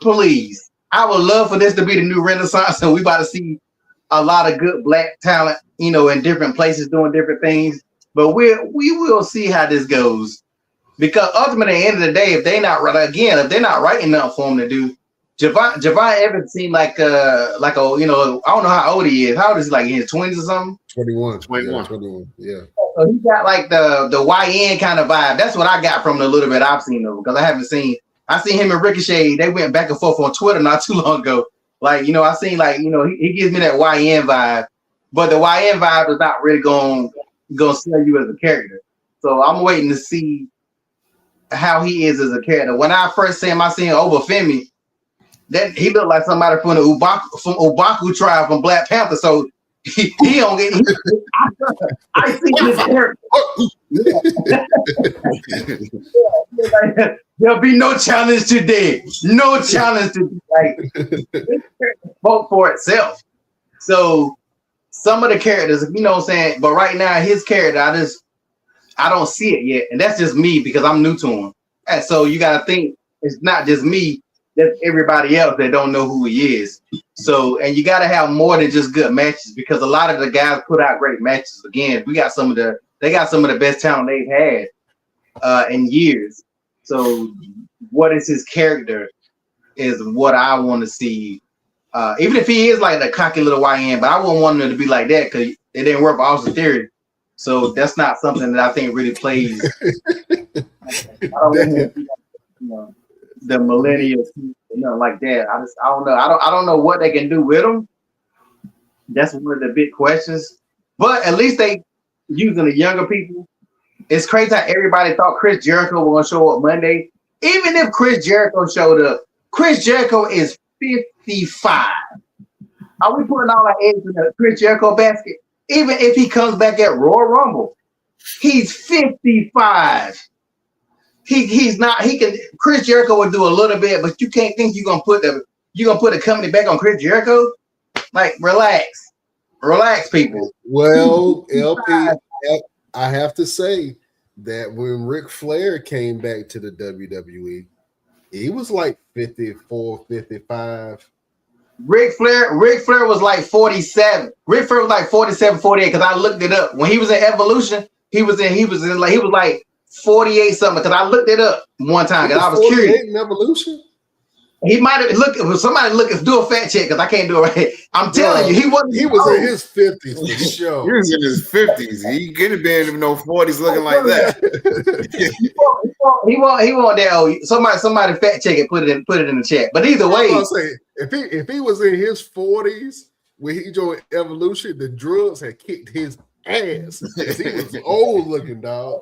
Please, I would love for this to be the new Renaissance, and we about to see a lot of good black talent, in different places doing different things. But we will see how this goes, because ultimately, at the end of the day, if they're not writing nothing for him to do, Javon Evans seemed like a I don't know how old he is. How old is he? Like in his 20s or something? 21. Yeah. So he got like the YN kind of vibe. That's what I got from the little bit I've seen of him, because I seen him and Ricochet. They went back and forth on Twitter not too long ago. Like, I seen he gives me that YN vibe, but the YN vibe is not really gonna sell you as a character. So I'm waiting to see how he is as a character. When I first seen Oba Femi, that he looked like somebody from the Ubaku tribe from Black Panther. So He don't get. I see his character. There'll be no challenge today. No challenge today. Like, vote for itself. So some of the characters, you know what I'm saying? But right now, his character, I don't see it yet. And that's just me because I'm new to him. And so you got to think it's not just me, that's everybody else that don't know who he is. So, and you got to have more than just good matches because a lot of the guys put out great matches. Again, they got some of the best talent they've had in years. So what is his character is what I want to see. Even if he is like the cocky little YN, but I wouldn't want him to be like that because it didn't work for Austin Theory. So that's not something that I think really plays. I don't want to, the millennials, nothing like that. I don't know. I don't know what they can do with them. That's one of the big questions. But at least they using the younger people. It's crazy how everybody thought Chris Jericho was gonna show up Monday. Even if Chris Jericho showed up, Chris Jericho is 55. Are we putting all our eggs in the Chris Jericho basket? Even if he comes back at Royal Rumble, he's 55. He's not. He can. Chris Jericho would do a little bit, but you can't think you're gonna put the company back on Chris Jericho. Like, relax, people. Well, LP, I have to say that when Ric Flair came back to the WWE, he was like 54, 55. Ric Flair was like 47. Ric Flair was like 47, 48. Because I looked it up when he was in Evolution. He was like 48 something. Because I looked it up one time because I was curious. In Evolution. He might have do a fact check because I can't do it right. I'm telling you, he was in his 50s for sure. He was in his 50s. He could have been in no 40s looking like that. he won't that old. Somebody fact check it, put it in the chat. But either way, I was say if he was in his 40s when he joined Evolution, the drugs had kicked his ass. He was old looking, dog.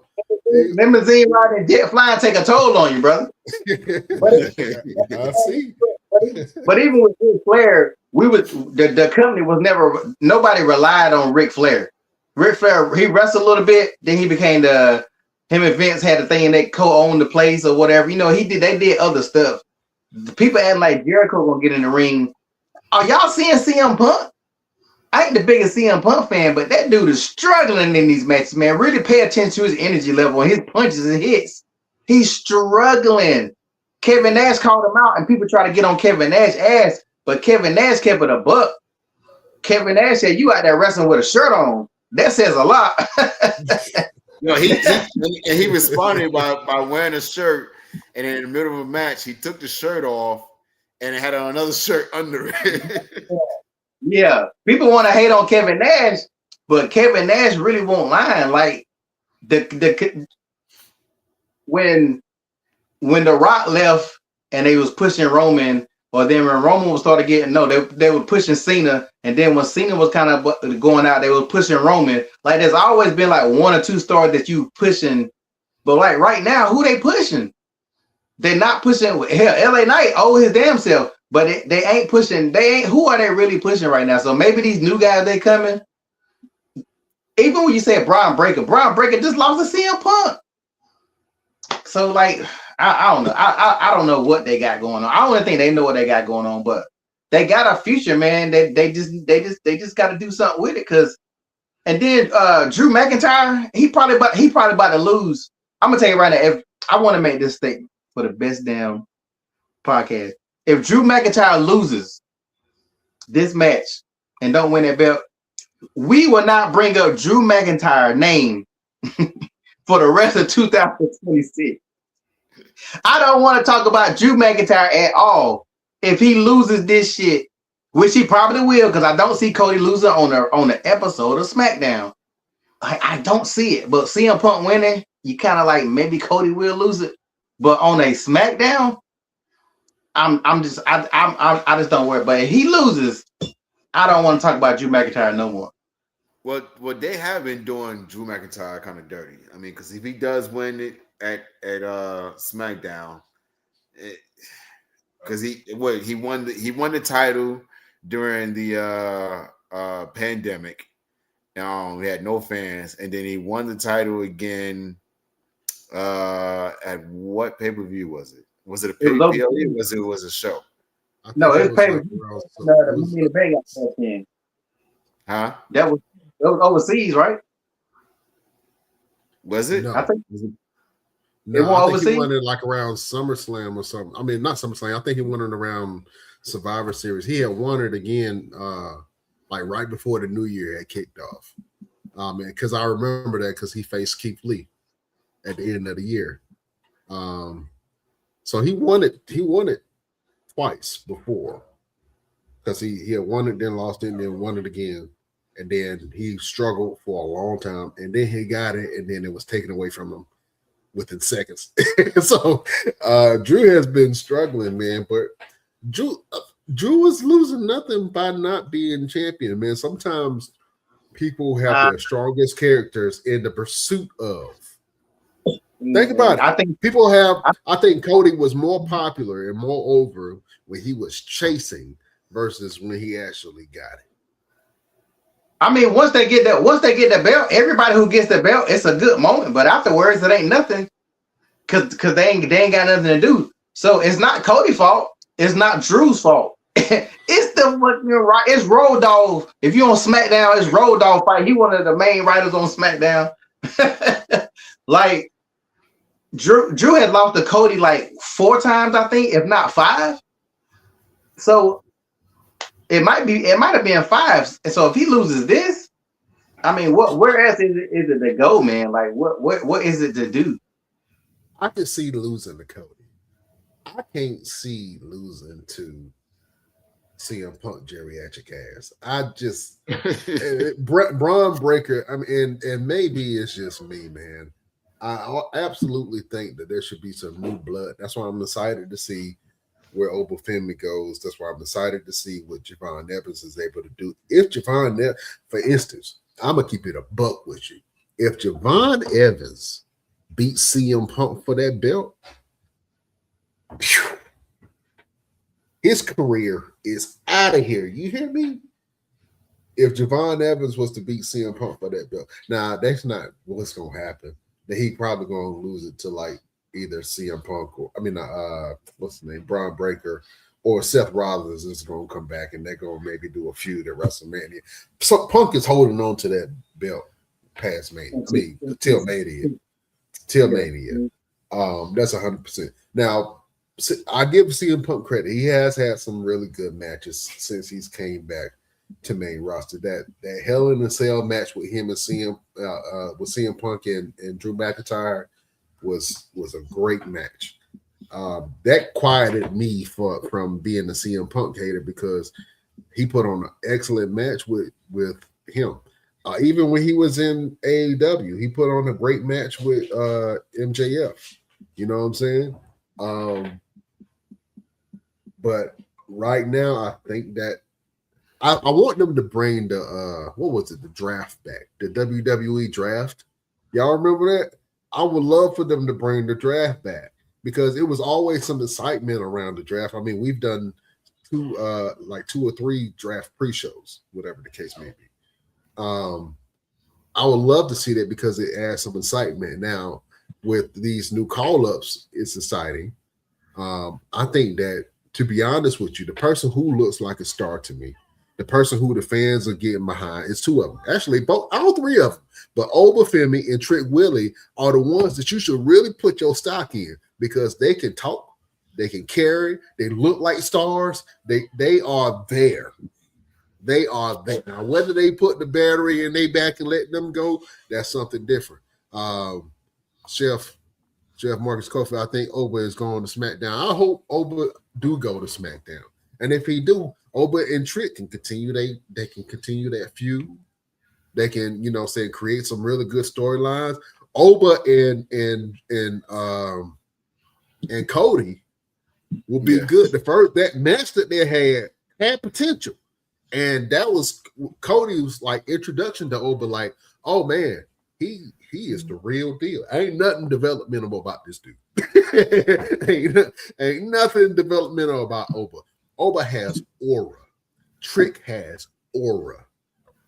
Limousine riding, jet flying take a toll on you, brother. I see. But even with Ric Flair, the company was never, nobody relied on Ric Flair. Ric Flair, he wrestled a little bit, then he became him and Vince had the thing and they co-owned the place or whatever. You know, they did other stuff. The people acting like Jericho gonna get in the ring. Are y'all seeing CM Punk? I ain't the biggest CM Punk fan, but that dude is struggling in these matches, man. Really pay attention to his energy level and his punches and hits. He's struggling. Kevin Nash called him out, and people try to get on Kevin Nash's ass, but Kevin Nash kept it a buck. Kevin Nash said, "You out there wrestling with a shirt on." That says a lot. He responded by wearing a shirt, and in the middle of a match, he took the shirt off and had another shirt under it. Yeah, people want to hate on Kevin Nash, but Kevin Nash really won't lie. Like when The Rock left and they was pushing Roman, or then when Roman started getting they were pushing Cena, and then when Cena was kind of going out, they were pushing Roman. Like there's always been like one or two stars that you pushing, but like right now, who they pushing? They're not pushing. Hell, LA Knight, his damn self. But they ain't pushing. Who are they really pushing right now? So maybe these new guys they coming. Even when you say Brian Breaker just lost to CM Punk. So like, I don't know. I don't know what they got going on. I don't even think they know what they got going on. But they got a future, man. They just got to do something with it. And then Drew McIntyre, he probably about to lose. I'm gonna tell you right now. If I want to make this statement for the best damn podcast. If Drew McIntyre loses this match and don't win that belt, we will not bring up Drew McIntyre's name for the rest of 2026. I don't want to talk about Drew McIntyre at all if he loses this shit, which he probably will, because I don't see Cody losing on the episode of SmackDown. I don't see it, but CM Punk winning, you kind of like maybe Cody will lose it, but on a SmackDown. I just don't worry. But if he loses, I don't want to talk about Drew McIntyre no more. Well, they have been doing Drew McIntyre kind of dirty. I mean, because if he does win it at SmackDown, because he won the title during the pandemic. He had no fans, and then he won the title again. At what pay-per-view was it? Was it a pay-per-view? It was a show? No, it was pay-per-view. The Money in the Bank got in. Huh? That was overseas, right? Was it? No. I think No, I think he won it like around SummerSlam or something. I mean, not SummerSlam. I think he won it around Survivor Series. He had won it again, like right before the new year had kicked off. Because I remember that because he faced Keith Lee at the end of the year. So he won it. He won it twice before because he had won it, then lost it, and then won it again. And then he struggled for a long time, and then he got it, and then it was taken away from him within seconds. So Drew has been struggling, man. But Drew is losing nothing by not being champion, man. Sometimes people have their strongest characters in the pursuit of. Think about it. I think Cody was more popular and more over when he was chasing versus when he actually got it. I mean, once they get that belt, everybody who gets the belt, it's a good moment. But afterwards, it ain't nothing because they ain't got nothing to do. So it's not Cody's fault. It's not Drew's fault. It's the fucking right. It's Road Dogg. If you on SmackDown, it's Road Dogg fight. He one of the main writers on SmackDown. Like Drew had lost to Cody like 4 times, I think, if not 5. So it might have been 5. And so if he loses this, I mean, where else is it to go, man? Like what is it to do? I can see losing to Cody. I can't see losing to CM Punk geriatric ass. I just Braun Breaker. I mean, and maybe it's just me, man. I absolutely think that there should be some new blood. That's why I'm excited to see where Oba Femi goes. That's why I'm excited to see what Javon Evans is able to do. If Javon, for instance, I'm gonna keep it a buck with you. If Javon Evans beats CM Punk for that belt, his career is out of here. You hear me? If Javon Evans was to beat CM Punk for that belt, now that's not what's gonna happen. That he probably gonna lose it to like either CM Punk or what's the name, Braun Breaker, or Seth Rollins is gonna come back and they're gonna maybe do a feud at WrestleMania. So Punk is holding on to that belt past Mania. I mean, till Mania. That's 100%. Now, I give CM Punk credit. He has had some really good matches since he's came back to main roster. That Hell in a Cell match with him and CM Punk and Drew McIntyre was a great match. That quieted me from being a CM Punk hater because he put on an excellent match with him. Even when he was in AEW, he put on a great match with MJF. You know what I'm saying? But right now, I think that I want them to bring the draft back, the WWE draft. Y'all remember that? I would love for them to bring the draft back because it was always some excitement around the draft. I mean, we've done 2 or 3 draft pre-shows, whatever the case may be. I would love to see that because it adds some excitement. Now, with these new call-ups, it's exciting. I think that, to be honest with you, the person who looks like a star to me, the person who the fans are getting behind, is 2 of them. Actually, all 3 of them. But Oba Femi and Trick Willie are the ones that you should really put your stock in because they can talk, they can carry, they look like stars. They are there. They are there. Now, whether they put the battery in their back and let them go, that's something different. Chef Marcus Kofi, I think Oba is going to SmackDown. I hope Oba do go to SmackDown. And if he do, Oba and Trick can continue. They can continue that feud. They can, create some really good storylines. Oba and Cody will be good. That match that they had potential. And that was Cody's like introduction to Oba, like, oh man, he is the real deal. Ain't nothing developmental about this dude. ain't nothing developmental about Oba. Oba has aura. Trick has aura.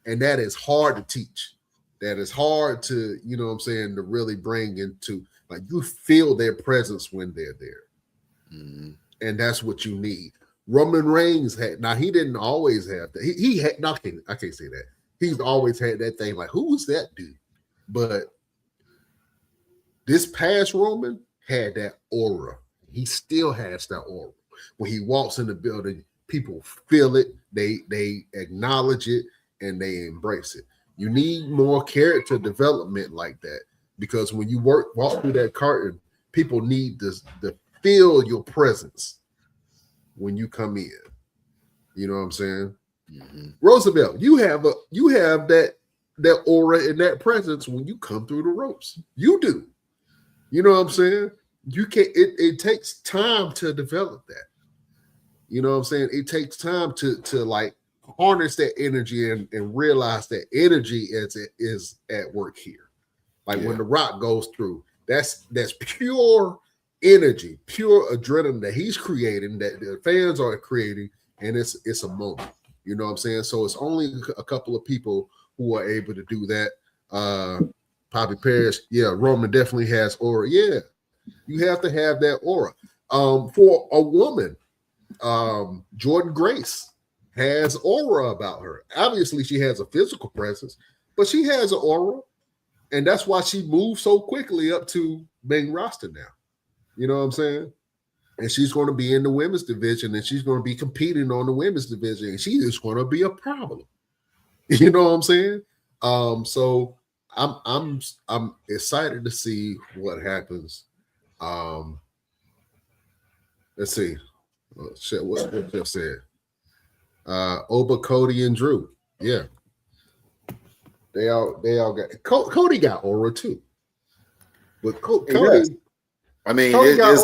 And that is hard to teach. That is hard to, you know what I'm saying, to really bring into, like, you feel their presence when they're there. Mm-hmm. And that's what you need. Roman Reigns had, now he didn't always have that. He had, no, I can't say that. He's always had that thing like, who was that dude? But this past Roman had that aura. He still has that aura. When he walks in the building, people feel it, they acknowledge it, and they embrace it. You need more character development like that, because when you walk through that curtain, people need to feel your presence when you come in. You know what I'm saying? Mm-hmm. Roosevelt, you have that aura and that presence when you come through the ropes. You do. You know what I'm saying? You can't. It takes time to develop that. You know what I'm saying? It takes time to like harness that energy and realize that energy is at work here. Like when The Rock goes through, that's pure energy, pure adrenaline that he's creating, that the fans are creating, and it's a moment. You know what I'm saying? So it's only a couple of people who are able to do that. Poppy Parrish, Roman definitely has aura. Yeah, you have to have that aura. For a woman, Jordan Grace has aura about her. Obviously, she has a physical presence, but she has an aura, and that's why she moved so quickly up to main roster now. You know what I'm saying? And she's going to be in the women's division, and she's going to be competing on the women's division, and she is going to be a problem. You know what I'm saying? So I'm excited to see what happens. Let's see. What's Jeff said? Oba, Cody, and Drew. Yeah. They all got Cody got aura too. But Cody, I mean, there's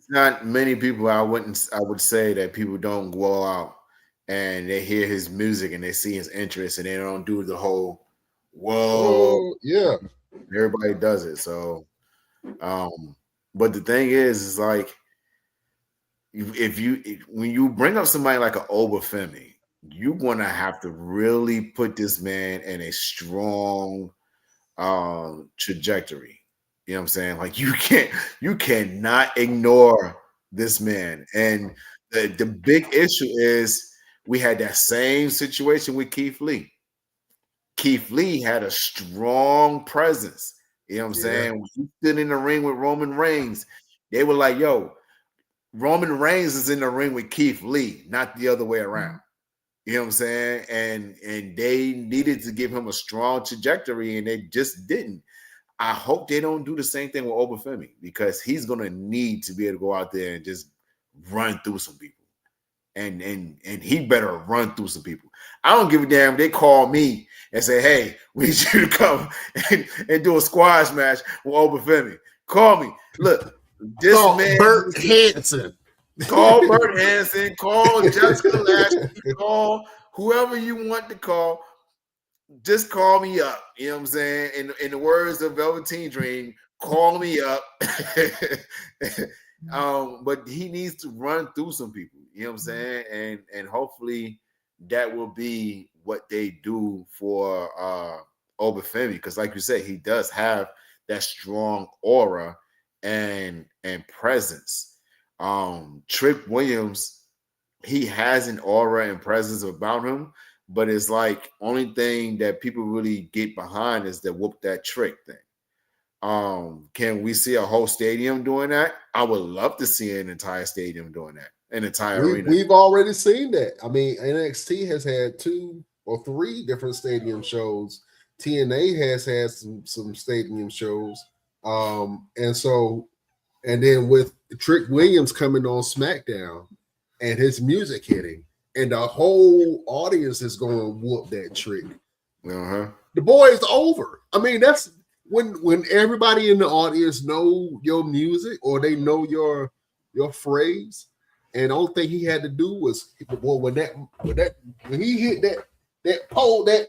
not many people I would say that people don't go out and they hear his music and they see his interest and they don't do the whole whoa. Yeah. Everybody does it. So but the thing is like when you bring up somebody like an Oba Femi, you're gonna have to really put this man in a strong trajectory. You know what I'm saying? Like you cannot ignore this man. And the big issue is we had that same situation with Keith Lee. Keith Lee had a strong presence. You know what I'm saying? When he stood in the ring with Roman Reigns, they were like, yo, Roman Reigns is in the ring with Keith Lee, not the other way around. You know what I'm saying? And they needed to give him a strong trajectory, and they just didn't. I hope they don't do the same thing with Oba Femi, because he's going to need to be able to go out there and just run through some people. And he better run through some people. I don't give a damn if they call me and say, hey, we need you to come and do a squash match with Oba Femi. Call me. Look, call Bert Hansen. Call Bert Hansen. Call Jessica Lashley. Call whoever you want to call. Just call me up. You know what I'm saying? In the words of Velveteen Dream, call me up. But he needs to run through some people. You know what I'm saying? And hopefully that will be what they do for Oba Femi, because like you said, he does have that strong aura and presence. Trick Williams, he has an aura and presence about him, but it's like only thing that people really get behind is the whoop that trick thing. Can we see a whole stadium doing that? I would love to see an entire stadium doing that, an entire arena. We've already seen that. I mean, NXT has had 2 or 3 different stadium shows. TNA has had some stadium shows. And then with Trick Williams coming on SmackDown and his music hitting, and the whole audience is going to whoop that trick. The boy is over. I mean, that's when everybody in the audience know your music or they know your phrase, and the only thing he had to do was, well, when he hit that pole, the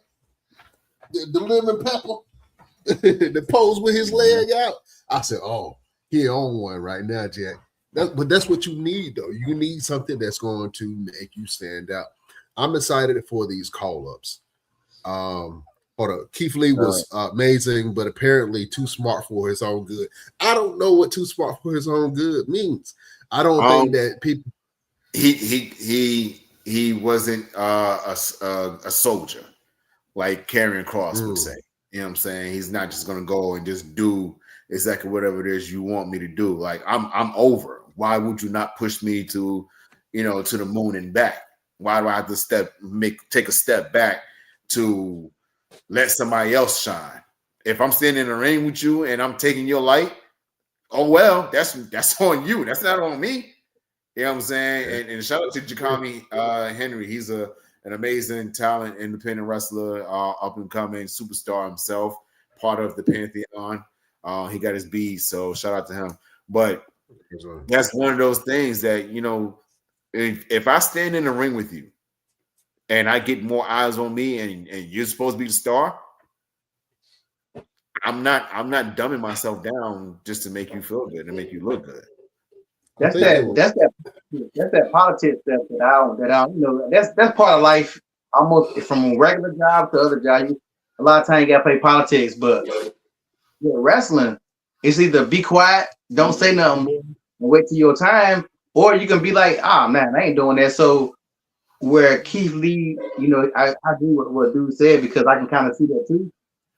lemon pepper, the pose with his leg out, I said, oh, he on one right now, Jack. But that's what you need, though. You need something that's going to make you stand out. I'm excited for these call-ups. Hold on. Keith Lee was amazing, but apparently too smart for his own good. I don't know what too smart for his own good means. I don't think that people. He wasn't a soldier like Karrion Kross would say. You know what I'm saying? He's not just gonna go and just do exactly whatever it is you want me to do. Like I'm over. Why would you not push me to, to the moon and back? Why do I have to take a step back to let somebody else shine? If I'm standing in the ring with you and I'm taking your light, oh well, that's on you. That's not on me. You know what I'm saying? And shout out to Jakami Henry. He's an amazing talent, independent wrestler, up and coming superstar himself, part of the Pantheon. He got his beads, so shout out to him. But that's one of those things that, if I stand in the ring with you and I get more eyes on me and you're supposed to be the star, I'm not dumbing myself down just to make you feel good and make you look good. That's that politics stuff that I don't that's part of life. Almost from regular job to other job, a lot of times you gotta play politics. But wrestling, it's either be quiet, don't say nothing, and wait till your time, or you can be like, man, I ain't doing that. So where Keith Lee, I do what dude said because I can kind of see that too.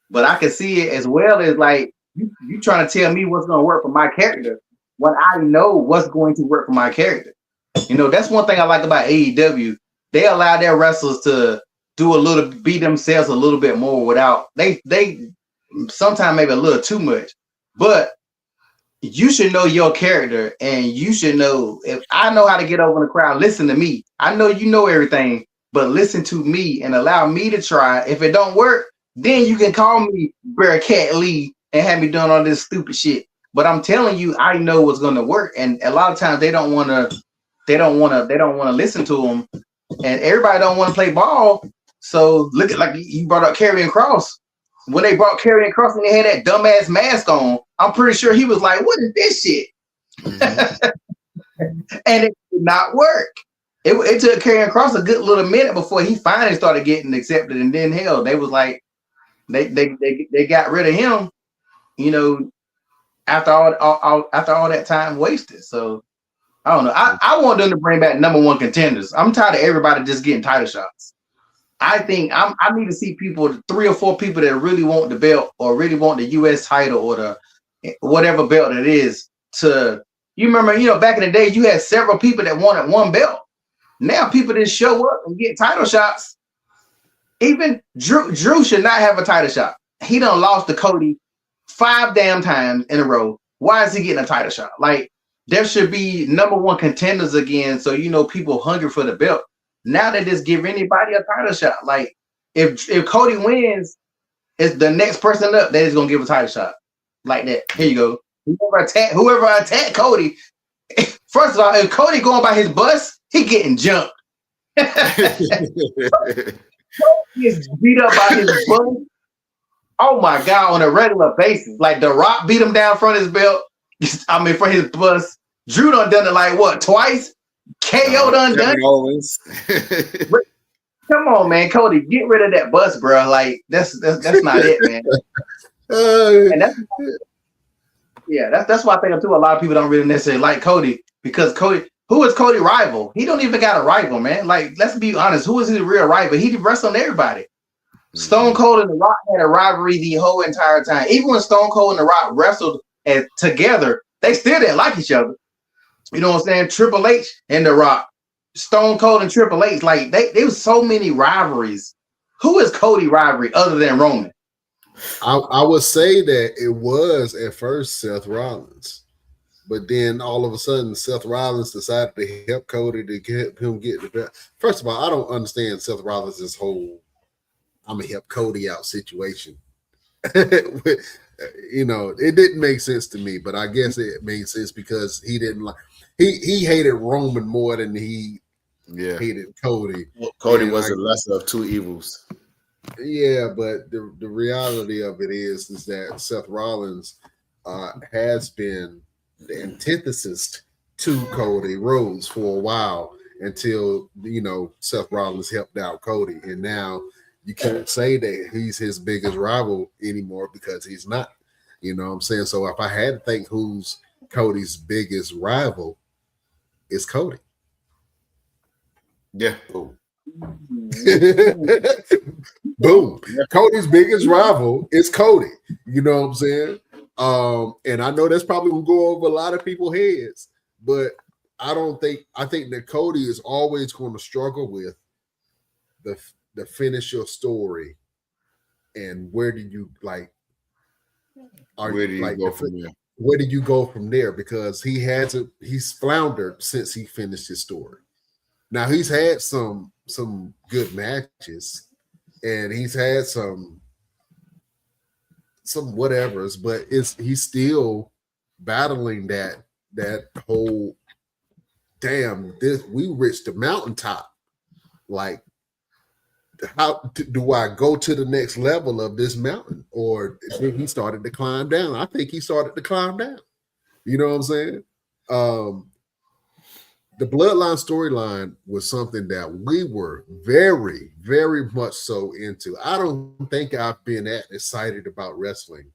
But I can see it as well as like you trying to tell me what's gonna work for my character when I know what's going to work for my character. That's one thing I like about AEW. They allow their wrestlers to be themselves a little bit more without they sometimes maybe a little too much. But you should know your character, and you should know if I know how to get over in the crowd, listen to me. I know you know everything, but listen to me and allow me to try. If it don't work, then you can call me Bearcat Lee and have me doing all this stupid shit. But I'm telling you, I know what's going to work, and a lot of times they don't want to listen to them, and everybody don't want to play ball. So look at like you brought up Karrion Kross. When they brought Karrion Kross and they had that dumbass mask on, I'm pretty sure he was like, "What is this shit?" And it did not work. It took Karrion Kross a good little minute before he finally started getting accepted, and then hell, they was like, they got rid of him. After all that time wasted. So I don't know. I want them to bring back number one contenders. I'm tired of everybody just getting title shots. I think I need to see 3 or 4 people that really want the belt or really want the US title or the whatever belt it is. You remember, back in the day, you had several people that wanted one belt. Now people just show up and get title shots. Even Drew should not have a title shot. He done lost to Cody 5 damn times in a row. Why is he getting a title shot? Like, there should be number one contenders again, so people hungry for the belt. Now they just give anybody a title shot. Like, if Cody wins, it's the next person up that is gonna give a title shot. Like that. Here you go. Whoever attacked Cody. First of all, if Cody going by his bus, he getting jumped. Cody gets beat up by his bus. Oh my God, on a regular basis. Like The Rock beat him down front of his belt. For his bus. Drew done it like what, twice? KO done it. Come on, man. Cody, get rid of that bus, bro. Like, that's not it, man. And that's why I think too. A lot of people don't really necessarily like Cody because Cody, who is Cody rival? He don't even got a rival, man. Like, let's be honest. Who is his real rival? He wrestled everybody. Stone Cold and The Rock had a rivalry the whole entire time. Even when Stone Cold and The Rock wrestled together, they still didn't like each other. You know what I'm saying? Triple H and The Rock, Stone Cold and Triple H, like there was so many rivalries. Who is Cody rivalry other than Roman? I would say that it was at first Seth Rollins, but then all of a sudden Seth Rollins decided to help Cody to get him get the belt. First of all, I don't understand Seth Rollins' whole "I'm gonna help Cody out" situation. It didn't make sense to me, but I guess it made sense because he didn't like he hated Roman more than he hated Cody. Well, Cody was the lesser of two evils. Yeah, but the reality of it is that Seth Rollins has been the antithesis to Cody Rhodes for a while until Seth Rollins helped out Cody, and now you can't say that he's his biggest rival anymore because he's not. You know what I'm saying? So if I had to think who's Cody's biggest rival, it's Cody. Yeah. Boom. Boom. Cody's biggest rival is Cody. You know what I'm saying? And I know that's probably will go over a lot of people's heads, but I think that Cody is always going to struggle with the finish your story and where do you where do you go from there? Where do you go from there? Because he's floundered since he finished his story. Now he's had some good matches and he's had some whatevers, but he's still battling that whole we reached the mountaintop. Like, how do I go to the next level of this mountain? Or he started to climb down. I think he started to climb down. You know what I'm saying? The Bloodline storyline was something that we were very, very much so into. I don't think I've been that excited about wrestling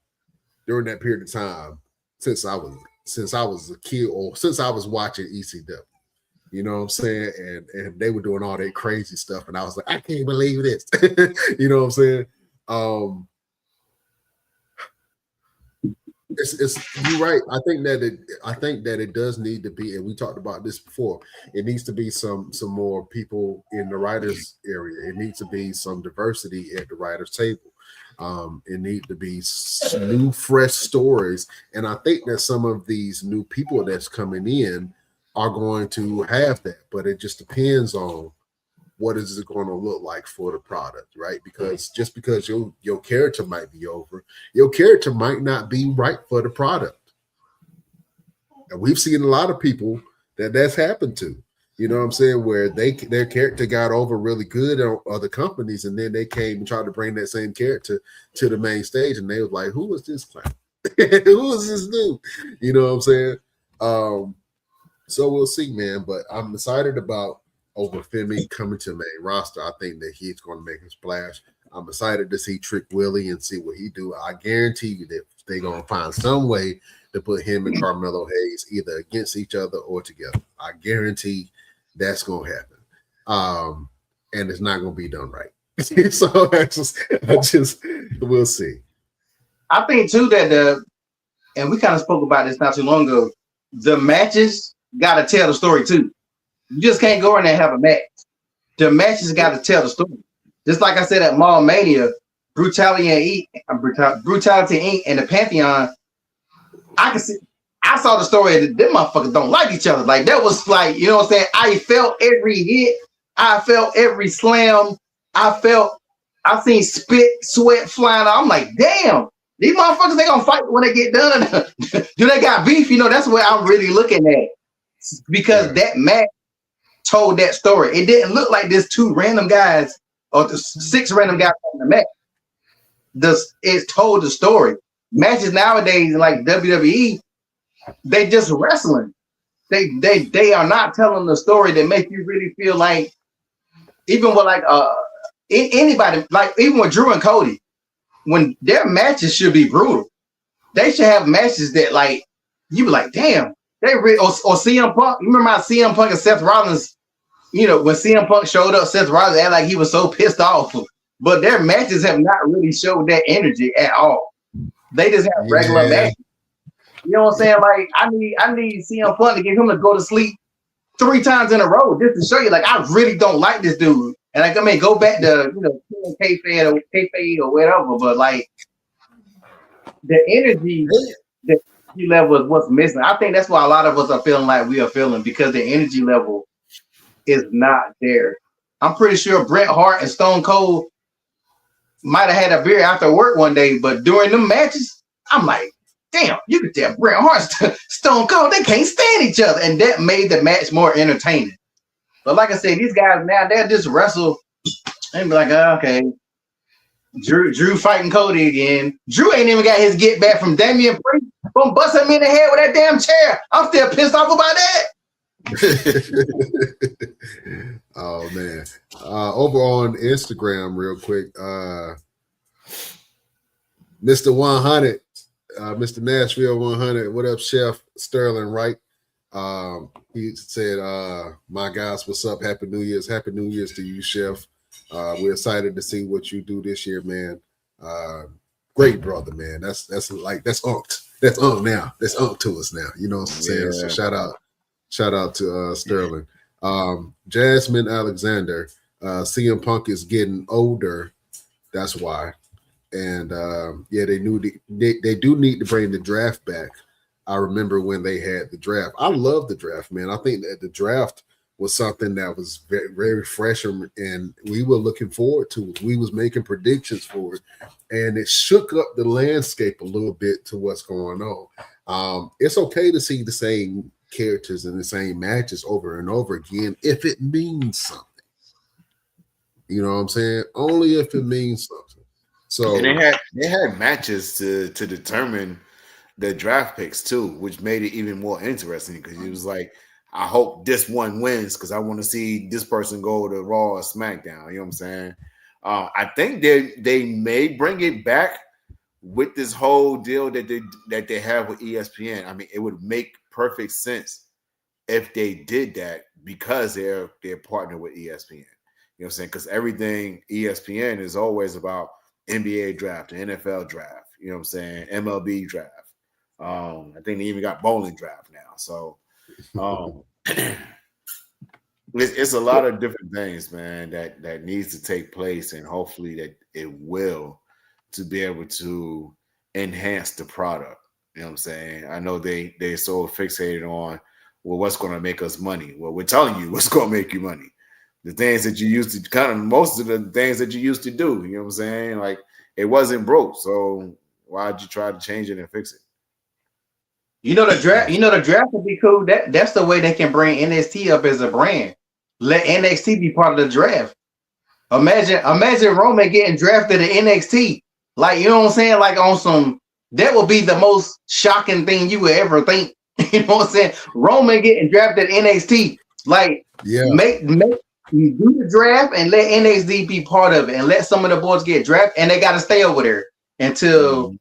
during that period of time since I was a kid or since I was watching ECW. You know what I'm saying? And they were doing all that crazy stuff. And I was like, I can't believe this. You know what I'm saying? You're right. I think that it does need to be, and we talked about this before, it needs to be some more people in the writers area. It needs to be some diversity at the writers table. It needs to be new, fresh stories. And I think that some of these new people that's coming in are going to have that, but it just depends on what is it going to look like for the product, right? Because just because your character might be over, your character might not be right for the product. And we've seen a lot of people that's happened to, you know what I'm saying, where their character got over really good on other companies, and then they came and tried to bring that same character to the main stage, and they was like, who is this clown? Who is this dude? You know what I'm saying? So we'll see, man. But I'm excited about Oba Femi coming to the main roster. I think that he's going to make a splash. I'm excited to see Trick Willie and see what he do. I guarantee you that they're going to find some way to put him and Carmelo Hayes either against each other or together. I guarantee that's going to happen. And it's not going to be done right. So we'll see. I think too that and we kind of spoke about this not too long ago, the matches got to tell the story too. You just can't go in there and have a match. The matches got to tell the story. Just like I said at Mall Mania, Brutality Inc. and the Pantheon, I saw the story that them motherfuckers don't like each other. Like, that was like, you know what I'm saying? I felt every hit. I felt every slam. I seen spit, sweat flying out. I'm like, damn, these motherfuckers, they gonna fight when they get done. Do they got beef? You know, that's what I'm really looking at. Because that match told that story. It didn't look like this 2 random guys or 6 random guys on the match. It told the story. Matches nowadays, like WWE, they just wrestling. They are not telling the story that makes you really feel like, even with like anybody, like even with Drew and Cody, when their matches should be brutal. They should have matches that like you be like, damn, they really or CM Punk. You remember how CM Punk and Seth Rollins, you know, when CM Punk showed up, Seth Rollins acted like he was so pissed off. But their matches have not really showed that energy at all. They just have regular matches. You know what I'm saying? Like, I need CM Punk to get him to go to sleep 3 times in a row just to show you, like, I really don't like this dude. And like, I mean, go back to, you know, kayfabe or whatever, but like the energy level is what's missing. I think that's why a lot of us are feeling like we are feeling, because the energy level is not there. I'm pretty sure Bret Hart and Stone Cold might have had a beer after work one day, but during them matches, I'm like, damn, you could tell Bret Hart, Stone Cold, they can't stand each other. And that made the match more entertaining. But like I said, these guys now, they'll just wrestle and be like, oh, okay. Drew fighting Cody again. Drew ain't even got his get back from Damian Priest from busting him in the head with that damn chair. I'm still pissed off about that. Oh man. Over on Instagram, real quick, Mr. 100, Mr. Nashville 100. What up, Chef Sterling Wright? He said, my guys, what's up? Happy New Year's. Happy New Year's to you, Chef. We're excited to see what you do this year, man. Great brother, man. That's unked. That's unked now. That's unked to us now. You know what I'm saying? So shout out to Sterling. Jasmine Alexander, CM Punk is getting older. That's why. And they do need to bring the draft back. I remember when they had the draft. I love the draft, man. I think that the draft was something that was very, very fresh, and we were looking forward to it. We was making predictions for it, and it shook up the landscape a little bit to what's going on. It's okay to see the same characters in the same matches over and over again if it means something. You know what I'm saying? Only if it means something. So and they had matches to determine the draft picks too, which made it even more interesting because it was like, I hope this one wins because I want to see this person go to Raw or SmackDown. You know what I'm saying? I think they may bring it back with this whole deal that they have with ESPN. I mean, it would make perfect sense if they did that because they're partnered with ESPN. You know what I'm saying? Because everything ESPN is always about NBA draft, NFL draft. You know what I'm saying? MLB draft. I think they even got bowling draft now. So it's a lot of different things, man, that needs to take place, and hopefully that it will to be able to enhance the product. You know what I'm saying? I know they're so fixated on, well, what's going to make us money? Well, we're telling you what's going to make you money. The things that you used to most of the things that you used to do, you know what I'm saying? Like, it wasn't broke. So why'd you try to change it and fix it? The draft would be cool. That's the way they can bring NXT up as a brand. Let NXT be part of the draft. Imagine Roman getting drafted at NXT. Like, you know what I'm saying? Like on some, that would be the most shocking thing you would ever think. You know what I'm saying? Roman getting drafted at NXT. Like, make you do the draft and let NXT be part of it, and let some of the boys get drafted, and they got to stay over there until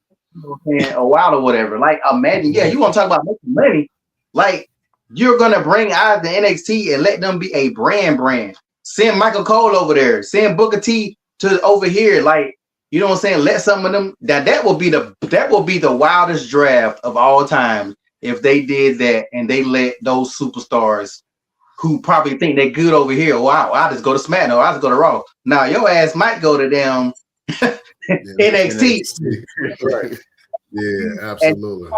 a while or whatever. Like, imagine, you want to talk about making money? Like, you're gonna bring out the NXT and let them be a brand. Send Michael Cole over there. Send Booker T to over here. Like, you know what I'm saying? Let some of them. That will be the wildest draft of all time if they did that and they let those superstars who probably think they're good over here. Wow, I'll just go to SmackDown. I'll just go to Raw. Now your ass might go to them NXT. Right. Yeah, absolutely.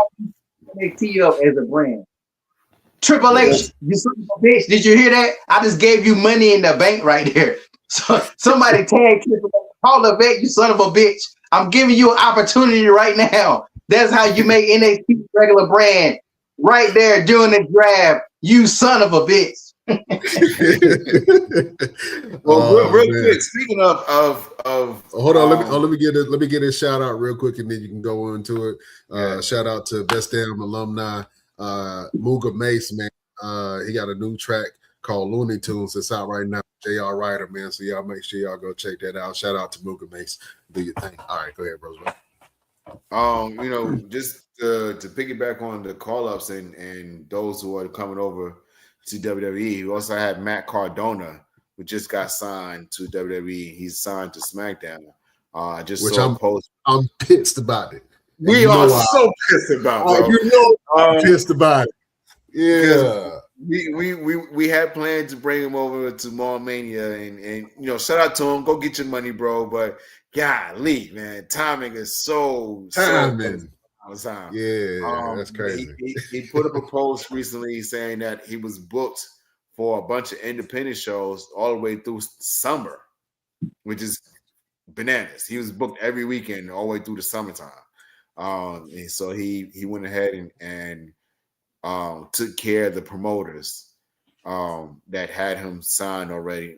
NXT up as a brand. Triple H, you son of a bitch. Did you hear that? I just gave you money in the bank right there. So somebody tag Triple H. Call the vet, you son of a bitch. I'm giving you an opportunity right now. That's how you make NXT regular brand. Right there doing the draft. You son of a bitch. Well, real quick. Speaking of hold on, let me get a shout out real quick, and then you can go into it. Shout out to Best Damn alumni, Mooga Mace, man. He got a new track called Looney Tunes that's out right now. JR Ryder, man. So y'all make sure y'all go check that out. Shout out to Mooga Mace. Do your thing. All right, go ahead, bros. Just to piggyback on the call-ups and those who are coming over to WWE, we also had Matt Cardona, who just got signed to WWE. He's signed to SmackDown. I just saw a post. I'm pissed about it. We are so pissed about it. I'm pissed about it. Yeah. We had planned to bring him over to Mall Mania and shout out to him. Go get your money, bro. But golly, man, timing is so timing. Yeah, that's crazy. He put up a post recently saying that he was booked for a bunch of independent shows all the way through summer, which is bananas. He was booked every weekend all the way through the summertime. And so he went ahead and took care of the promoters that had him signed already,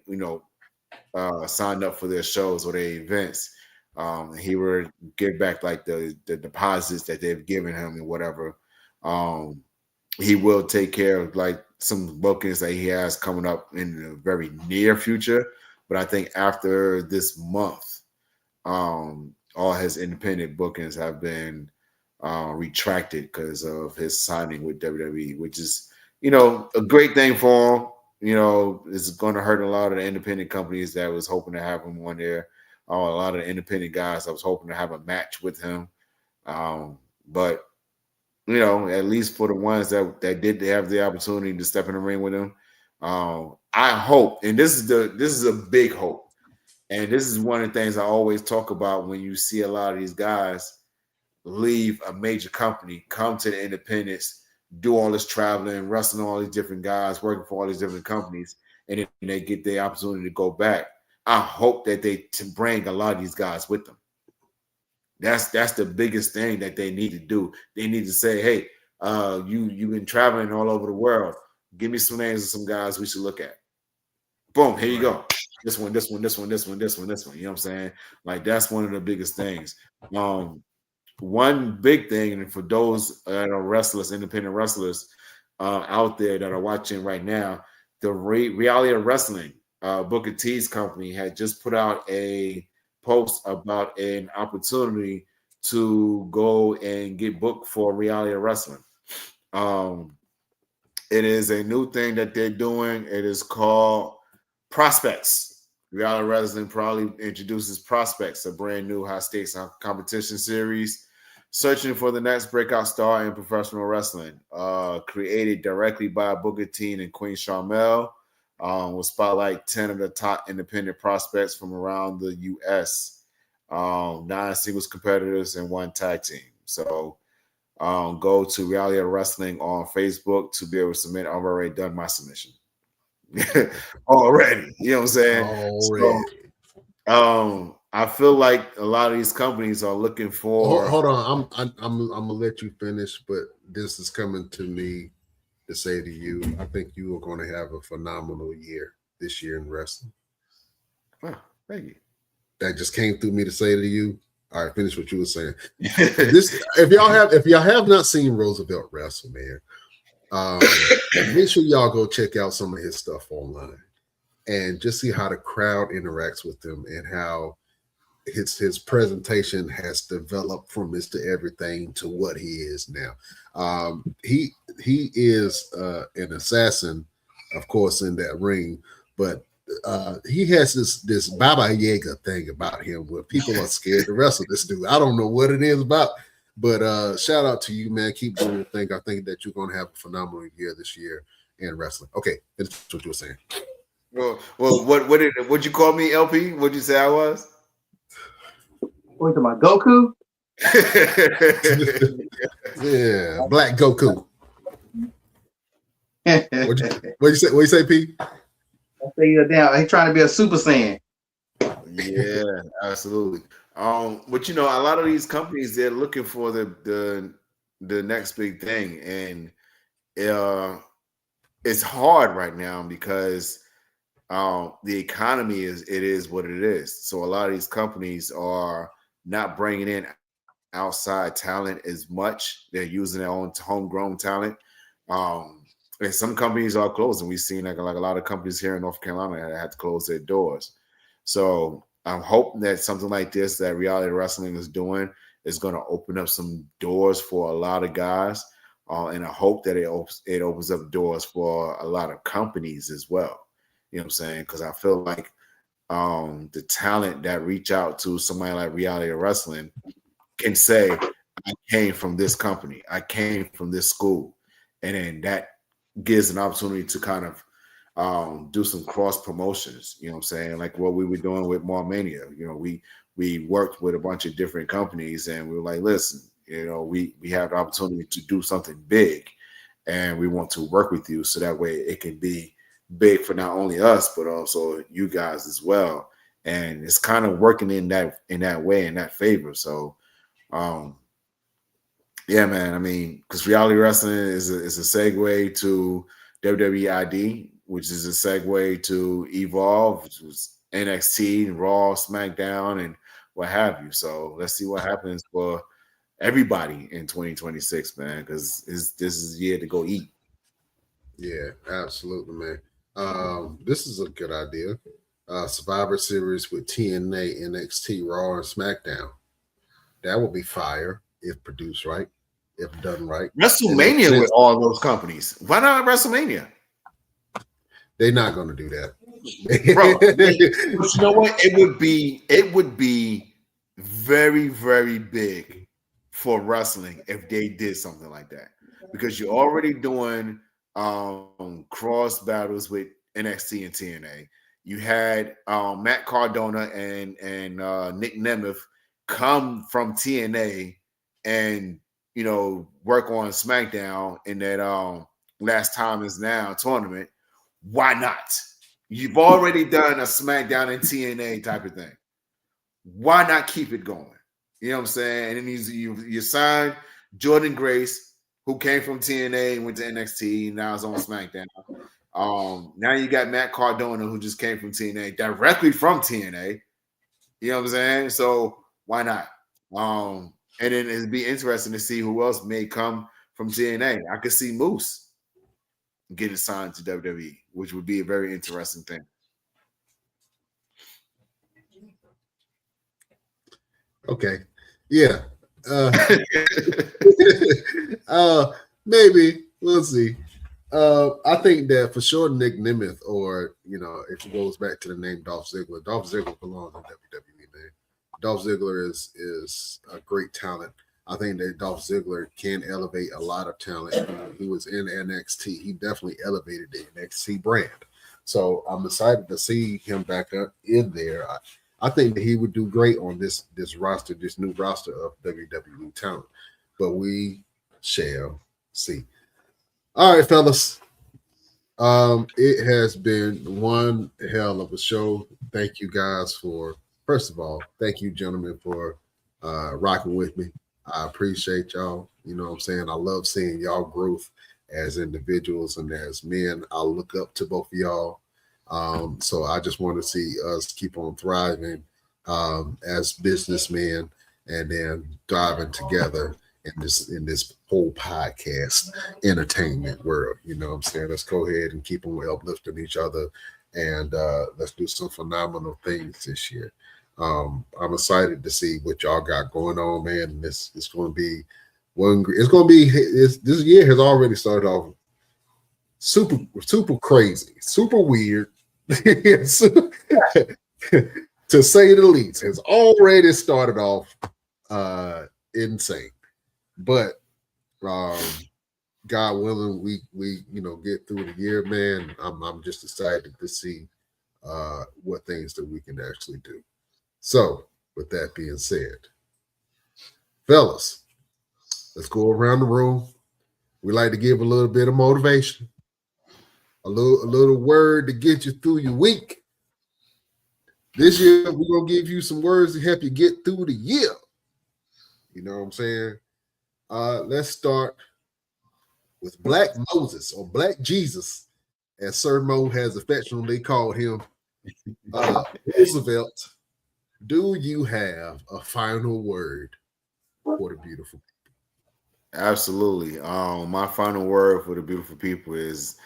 signed up for their shows or their events. He would give back like the deposits that they've given him and whatever. He will take care of like some bookings that he has coming up in the very near future, But I think after this month, all his independent bookings have been retracted because of his signing with WWE, which is, a great thing for him. It's going to hurt a lot of the independent companies that was hoping to have him on there. A lot of the independent guys I was hoping to have a match with him. But at least for the ones that did have the opportunity to step in the ring with him, I hope, and this is a big hope, and this is one of the things I always talk about when you see a lot of these guys leave a major company, come to the independents, do all this traveling, wrestling all these different guys, working for all these different companies, and then they get the opportunity to go back. I hope that they bring a lot of these guys with them. That's the biggest thing that they need to do. They need to say, hey, you've been traveling all over the world. Give me some names of some guys we should look at. Boom, here you go. This one. You know what I'm saying? Like, that's one of the biggest things. One big thing, and for those that are wrestlers, independent wrestlers out there that are watching right now, the Reality of Wrestling, Booker T's company, had just put out a post about an opportunity to go and get booked for Reality of Wrestling. It is a new thing that they're doing. It is called Prospects. Reality Wrestling probably introduces Prospects, a brand new high-stakes competition series searching for the next breakout star in professional wrestling. Created directly by Booker T and Queen Sharmell. Will spotlight 10 of the top independent prospects from around the U.S., 9 singles competitors, and 1 tag team. So go to Reality of Wrestling on Facebook to be able to submit. I've already done my submission. Already. You know what I'm saying? Already. So, I feel like a lot of these companies are looking for. Hold on. I'm gonna let you finish, but this is coming to me to say to you, I think you are going to have a phenomenal year this year in wrestling. Oh, thank you. That just came through me to say to you. All right, finish what you were saying. If y'all have not seen Roosevelt wrestle, man, make sure y'all go check out some of his stuff online and just see how the crowd interacts with him and how his presentation has developed from Mr. Everything to what he is now. He is an assassin, of course, in that ring, but he has this Baba Yaga thing about him where people are scared to wrestle this dude. I don't know what it is about, but shout out to you, man. Keep doing your thing. I think that you're going to have a phenomenal year this year in wrestling. Okay, that's what you were saying. Well, what'd you call me, LP? What'd you say I was? What about Goku? Yeah, Black Goku. What you say? What you say, P? I say you're down. He's trying to be a Super Saiyan. Yeah, absolutely. But a lot of these companies, they're looking for the next big thing, and it's hard right now because the economy is what it is. So a lot of these companies are not bringing in outside talent as much. They're using their own homegrown talent. And some companies are closing. We've seen like a lot of companies here in North Carolina that had to close their doors. So I'm hoping that something like this that Reality Wrestling is doing is going to open up some doors for a lot of guys. And I hope that it opens up doors for a lot of companies as well. You know what I'm saying? Because I feel like the talent that reach out to somebody like Reality Wrestling can say, I came from this company. I came from this school. And then that gives an opportunity to kind of do some cross promotions. You know what I'm saying? Like what we were doing with Mania. We worked with a bunch of different companies and we were like, listen, we have the opportunity to do something big and we want to work with you so that way it can be big for not only us but also you guys as well, and it's kind of working in that way, in that favor. So yeah, man, I mean, because Reality Wrestling is a segue to WWE ID, which is a segue to Evolve, which was NXT, Raw, SmackDown, and what have you. So let's see what happens for everybody in 2026, man, because this is the year to go eat. Yeah, absolutely, man. This is a good idea. Survivor Series with TNA, NXT, Raw, and SmackDown. That would be fire if produced right, if done right. WrestleMania with all those companies. Why not WrestleMania? They're not going to do that. Bro, but you know what? It would be very, very big for wrestling if they did something like that. Because you're already doing cross battles with NXT and TNA. You had Matt Cardona and Nick Nemeth come from TNA and work on SmackDown in that Last Time Is Now tournament. Why not? You've already done a SmackDown and TNA type of thing. Why not keep it going? You know what I'm saying? And then you signed Jordan Grace, who came from TNA and went to NXT, now is on SmackDown. Now you got Matt Cardona, who just came from TNA, directly from TNA. You know what I'm saying? So why not? And then it'd be interesting to see who else may come from TNA. I could see Moose getting signed to WWE, which would be a very interesting thing. Okay. Yeah. Maybe. We'll see. I think that for sure Nick Nemeth, or if it goes back to the name Dolph Ziggler belongs in WWE, man. Dolph Ziggler is a great talent. I think that Dolph Ziggler can elevate a lot of talent. He was in NXT. He definitely elevated the NXT brand. So I'm excited to see him back up in there. I think that he would do great on this roster, this new roster of WWE talent. But we shall see. All right, fellas. It has been one hell of a show. Thank you guys first of all, thank you, gentlemen, for rocking with me. I appreciate y'all. You know what I'm saying? I love seeing y'all growth as individuals and as men. I look up to both of y'all. So I just want to see us keep on thriving as businessmen and then thriving together in this whole podcast entertainment world. You know what I'm saying? Let's go ahead and keep on uplifting each other, and let's do some phenomenal things this year. I'm excited to see what y'all got going on, man. And it's going to be this year has already started off super crazy, super weird. To say the least, has already started off insane. But God willing, we get through the year, man. I'm just excited to see what things that we can actually do. So, with that being said, fellas, let's go around the room. We like to give a little bit of motivation, a little word to get you through your week. This year, we're going to give you some words to help you get through the year. You know what I'm saying? Let's start with Black Moses, or Black Jesus, as Sir Mo has affectionately called him. Roosevelt, do you have a final word for the beautiful people? Absolutely. My final word for the beautiful people is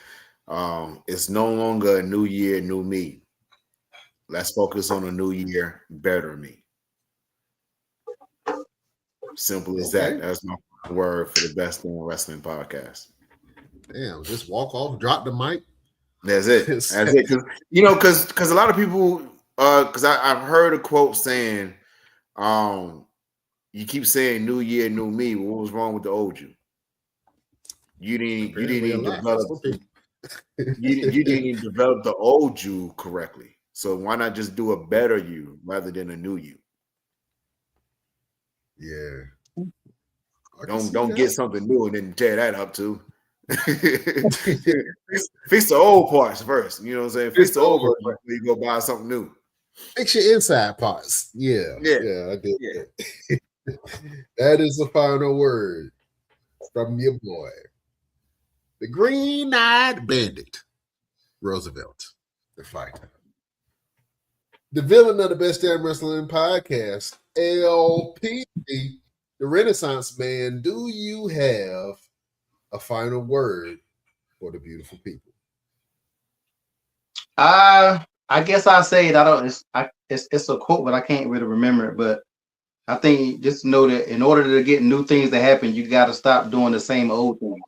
it's no longer a new year, new me. Let's focus on a new year, better me. Simple as that. That's my word for the Best Damn Wrestling Podcast. Damn, just walk off, drop the mic. That's it. That's it. Because a lot of people, because I've heard a quote saying, you keep saying new year, new me. What was wrong with the old you? You didn't even develop. You didn't even develop the old you correctly. So why not just do a better you rather than a new you? Yeah. Don't get something new and then tear that up too. Fix the old parts first. You know what I'm saying? Fix the old parts before you go buy something new. Fix your inside parts. Yeah, I did. Yeah. That is the final word from your boy, the Green-Eyed Bandit, Roosevelt, the fighter. The villain of the Best Damn Wrestling Podcast, LP, the Renaissance Man. Do you have a final word for the beautiful people? I guess I say it. I don't. It's a quote, but I can't really remember it. But I think just know that in order to get new things to happen, you got to stop doing the same old thing.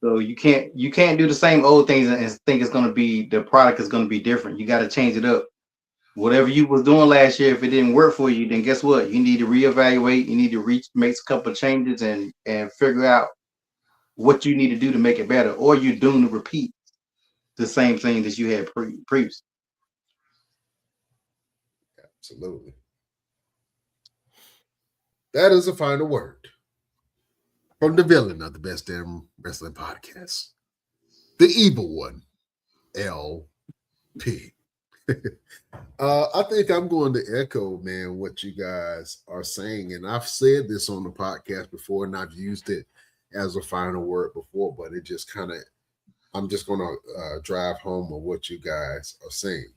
So you can't do the same old things and think it's going to be the product is going to be different. You got to change it up. Whatever you was doing last year, if it didn't work for you, then guess what? You need to reevaluate. You need to make a couple of changes and figure out what you need to do to make it better, or you're doomed to repeat the same thing that you had previously. Absolutely. That is the final word from the villain of the Best Damn Wrestling Podcast, the evil one, LP. I think I'm going to echo, man, what you guys are saying. And I've said this on the podcast before, and I've used it as a final word before, but it just kind of, I'm just going to drive home on what you guys are saying.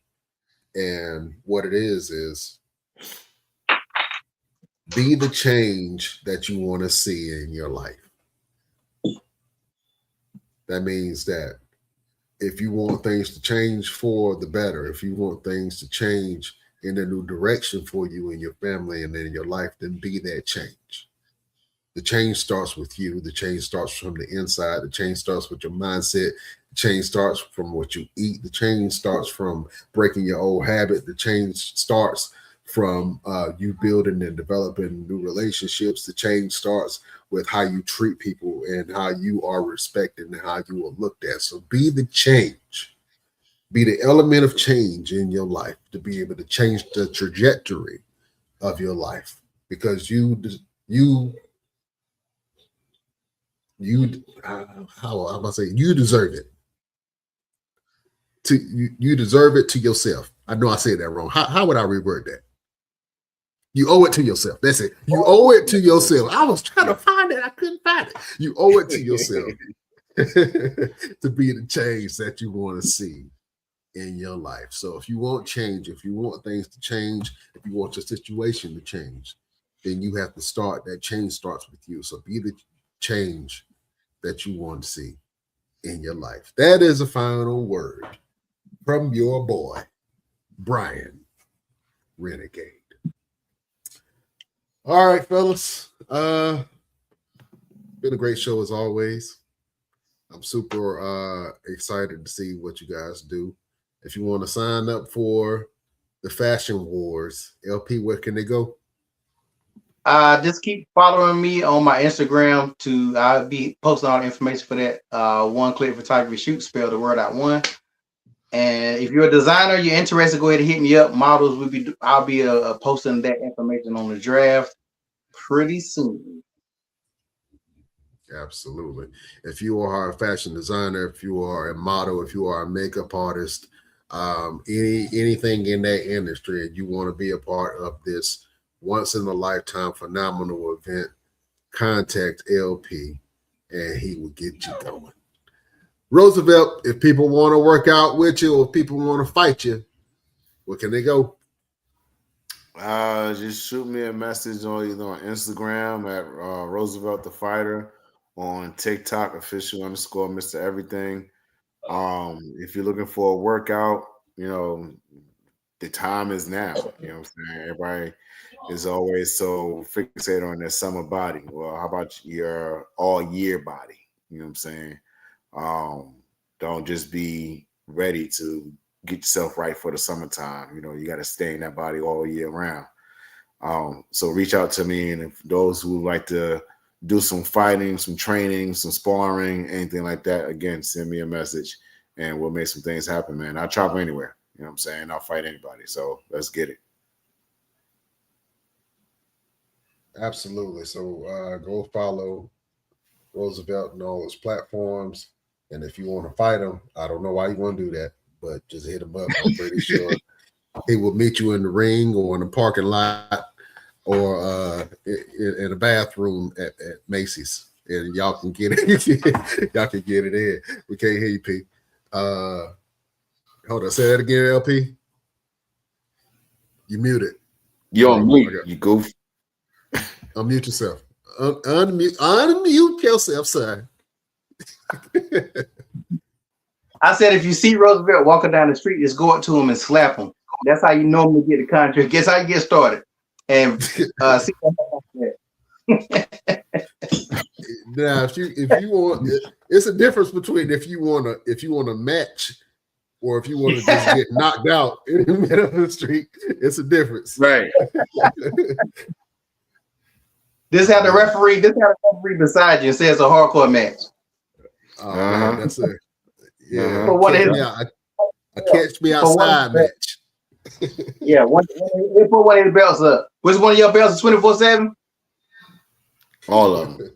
And what it is be the change that you want to see in your life. That means that if you want things to change for the better, if you want things to change in a new direction for you and your family and in your life, then be that change. The change starts with you. The change starts from the inside. The change starts with your mindset. The change starts from what you eat. The change starts from breaking your old habit. The change starts from you building and developing new relationships. The change starts with how you treat people and how you are respected and how you are looked at. So be the change. Be the element of change in your life to be able to change the trajectory of your life, because you deserve it. You deserve it to yourself. I know I said that wrong. How would I reword that? You owe it to yourself. That's it. You owe it to yourself. I was trying to find it. I couldn't find it. You owe it to yourself to be the change that you want to see in your life. So if you want change, if you want things to change, if you want your situation to change, then you have to start. That change starts with you. So be the change that you want to see in your life. That is a final word from your boy, Brian Renegade. All right, fellas. Been a great show as always. I'm super excited to see what you guys do. If you want to sign up for the Fashion Wars, LP, where can they go? Just keep following me on my Instagram. I'll be posting all the information for that. One Click Photography Shoot, spell the word out one. And if you're a designer, you're interested, go ahead and hit me up. Models I'll be posting that information on the draft pretty soon. Absolutely. If you are a fashion designer, if you are a model, if you are a makeup artist, anything in that industry, and you want to be a part of this once in a lifetime phenomenal event, contact LP and he will get you going. Roosevelt, if people want to work out with you or if people want to fight you, where can they go? Just shoot me a message on either on Instagram at Roosevelt the Fighter, on TikTok official _ Mr. Everything. If you're looking for a workout, the time is now. You know what I'm saying? Everybody is always so fixated on their summer body. Well, how about your all year body? You know what I'm saying? Don't just be ready to get yourself right for the summertime. You got to stay in that body all year round. So reach out to me, and if those who like to do some fighting, some training, some sparring, anything like that, again, send me a message and we'll make some things happen, man. I'll travel anywhere. You know what I'm saying? I'll fight anybody. So let's get it. Absolutely. So go follow Roosevelt on all his platforms. And if you want to fight him, I don't know why you want to do that, but just hit him up. I'm pretty sure he will meet you in the ring or in the parking lot or in a bathroom at Macy's. And y'all can get it. Y'all can get it in. We can't hear you, P. Hold on. Say that again, LP. You muted. You're on mute, you goof. Unmute yourself. Unmute yourself, sir. I said if you see Roosevelt walking down the street, just go up to him and slap him. That's how you normally get the contract. Guess how you get started. And see what now, if you want, it's a difference between if you want to match or if you want to just get knocked out in the middle of the street. It's a difference, right? This had the referee beside you and says it's a hardcore match. Man, that's it. Yeah, a catch me outside match. Yeah, they put one of his belts up. Which one of your belts is 24/7? All of them.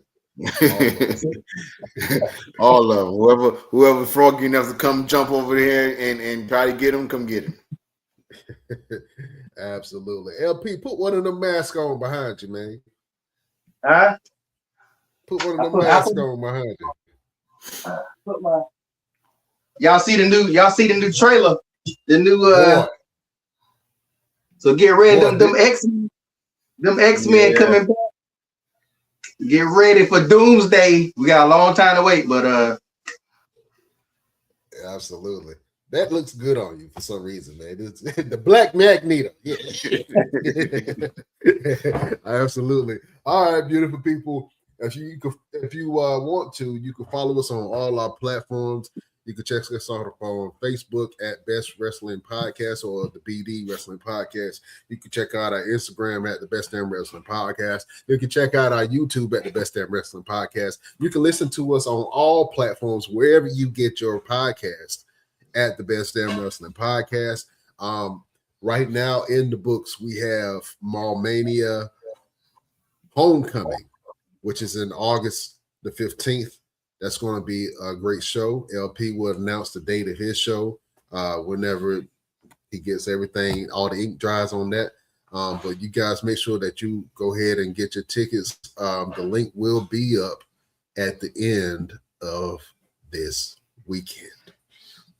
All of them. Whoever froggy enough to come jump over here and try to get him, come get him. Absolutely. LP, put one of them masks on behind you, man. Huh? Put one of them masks on behind you. Y'all see the new trailer? The new so get ready, them X-Men coming back. Get ready for Doomsday. We got a long time to wait, but absolutely. That looks good on you for some reason, man. It's the Black Magneto. Yeah. Absolutely. All right, beautiful people. If you want to, you can follow us on all our platforms. You can check us out on Facebook at Best Wrestling Podcast or the BD Wrestling Podcast. You can check out our Instagram at the Best Damn Wrestling Podcast. You can check out our YouTube at the Best Damn Wrestling Podcast. You can listen to us on all platforms wherever you get your podcast at the Best Damn Wrestling Podcast. Right now in the books, we have Mania Homecoming, which is in August the 15th. That's going to be a great show. LP will announce the date of his show whenever he gets everything, all the ink dries on that. But you guys make sure that you go ahead and get your tickets. The link will be up at the end of this weekend.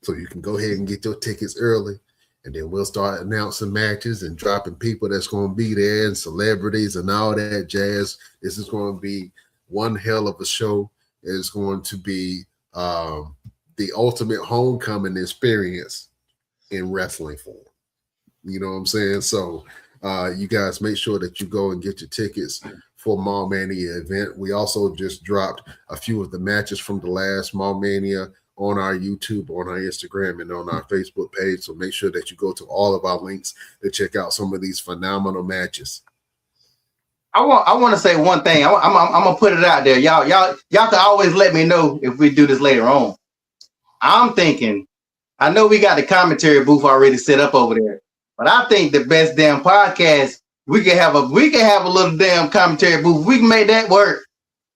So you can go ahead and get your tickets early. And then we'll start announcing matches and dropping people that's going to be there and celebrities and all that jazz. This is going to be one hell of a show. It's going to be the ultimate homecoming experience in wrestling form. You know what I'm saying? So you guys make sure that you go and get your tickets for Mania event. We also just dropped a few of the matches from the last Mania on our YouTube, on our Instagram, and on our Facebook page. So make sure that you go to all of our links to check out some of these phenomenal matches. I want to say one thing. I'm gonna put it out there. Y'all can always let me know if we do this later on. I'm thinking, I know we got the commentary booth already set up over there, but I think the Best Damn Podcast, we can have a little damn commentary booth. We can make that work.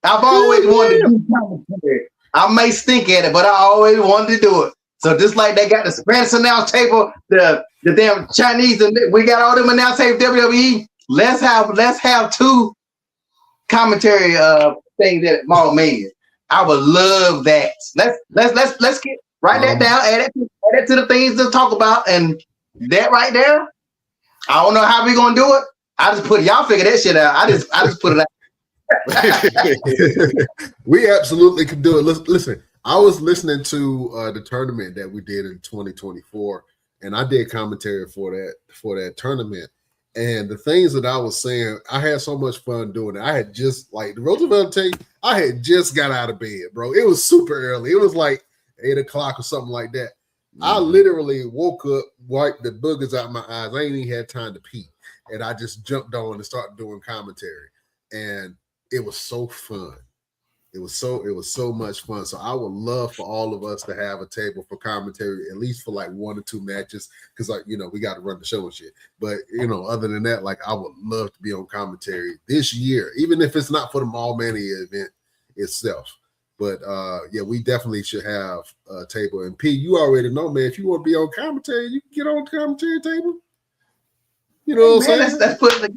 I've always wanted to do commentary. I may stink at it, but I always wanted to do it. So just like they got the Spanish announce table, the damn Chinese, and we got all them announce tables, WWE. Let's have two commentary things at Mania. I would love that. Let's get write that down, add it to the things to talk about, and that right there. I don't know how we gonna do it. I just put y'all figure that shit out. I just put it out. We absolutely can do it. Listen, I was listening to the tournament that we did in 2024, and I did commentary for that tournament. And the things that I was saying, I had so much fun doing it. I had just, like the Roosevelt tape, I had just got out of bed, bro. It was super early. It was like 8 o'clock or something like that. Mm-hmm. I literally woke up, wiped the boogers out my eyes. I ain't even had time to pee. And I just jumped on and started doing commentary. And it was so fun. It was so much fun. So I would love for all of us to have a table for commentary, at least for like 1 or 2 matches, because we got to run the show and shit. But other than that, like I would love to be on commentary this year, even if it's not for the Mania event itself. But we definitely should have a table. And P, you already know, man. If you want to be on commentary, you can get on the commentary table. You know what I'm saying? Let's put it.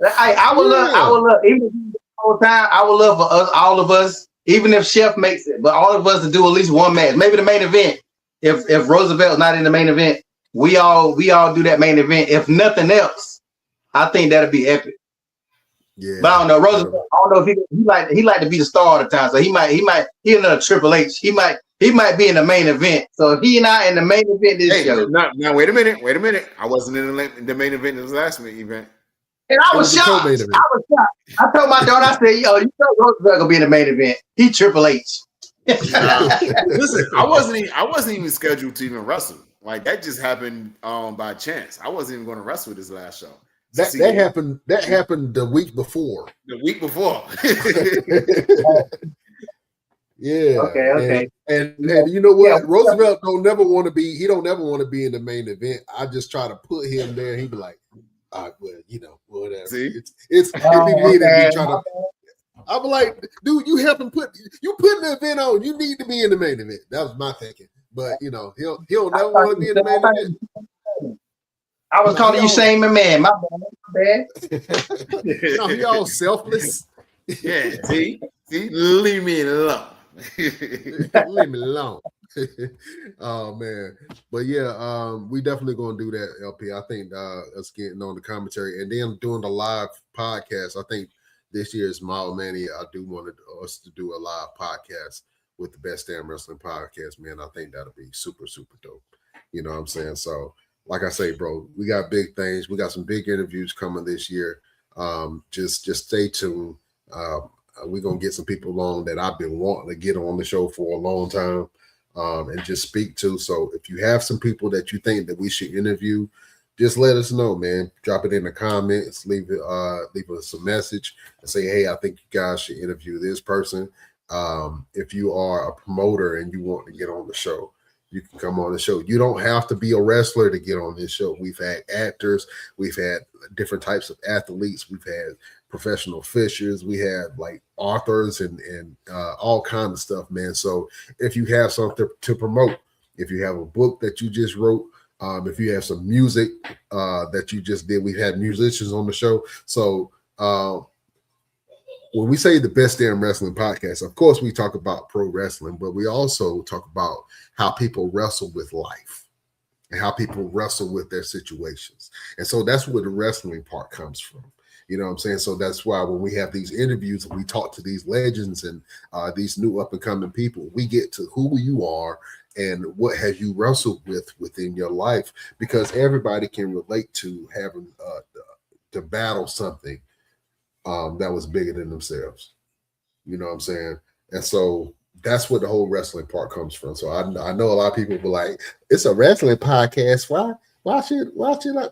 I would love even whole time. I would love for us, all of us, even if Chef makes it, but all of us to do at least one match, maybe the main event. If Roosevelt's not in the main event, we all do that main event. If nothing else, I think that'd be epic. Yeah, but I don't know Roosevelt. I don't know if he like to be the star all the time, so he another Triple H. He might He might be in the main event. So if he not in the main event this show. Now wait a minute. I wasn't in the main event in the last event. And I was shocked. I was shocked. I told my daughter, I said, yo, you know Roosevelt gonna be in the main event. He Triple H. Listen, I wasn't even scheduled to even wrestle. Like that just happened by chance. I wasn't even going to wrestle this last show. That happened the week before. The week before. Yeah. Okay. And you know what? Yeah. Roosevelt don't never want to be in the main event. I just try to put him there. He'd be like, all right, well, you know, whatever. See? It's me trying to. I'm like, dude, you putting the event on. You need to be in the main event. That was my thinking. But you know, he'll never want to be in the main event. I was calling you same man. My bad. No, he all selfless. Yeah, see, leave me alone. Leave me alone. Oh man, but yeah, we definitely gonna do that, LP. I think us getting on the commentary and then doing the live podcast. I think this year's Mile Mania, I do want us to do a live podcast with the Best Damn Wrestling Podcast. Man, I think that'll be super, super dope. You know what I'm saying? So, like I say, bro, we got big things. We got some big interviews coming this year. Just stay tuned. We're gonna get some people on that I've been wanting to get on the show for a long time. And just speak to. So if you have some people that you think that we should interview, just let us know, man. Drop it in the comments, leave us a message and say, hey, I think you guys should interview this person. If you are a promoter and you want to get on the show, you can come on the show. You don't have to be a wrestler to get on this show. We've had actors, we've had different types of athletes, we've had professional fishers, we have like authors and all kinds of stuff, man. So if you have something to promote, if you have a book that you just wrote, if you have some music that you just did, we've had musicians on the show. So when we say the Best Damn Wrestling Podcast, of course we talk about pro wrestling, but we also talk about how people wrestle with life and how people wrestle with their situations. And so that's where the wrestling part comes from. You know what I'm saying? So that's why when we have these interviews and we talk to these legends and these new up and coming people, we get to who you are and what have you wrestled with within your life, because everybody can relate to having to battle something that was bigger than themselves. You know what I'm saying? And so that's what the whole wrestling part comes from. So I know a lot of people be like, it's a wrestling podcast. Why should I?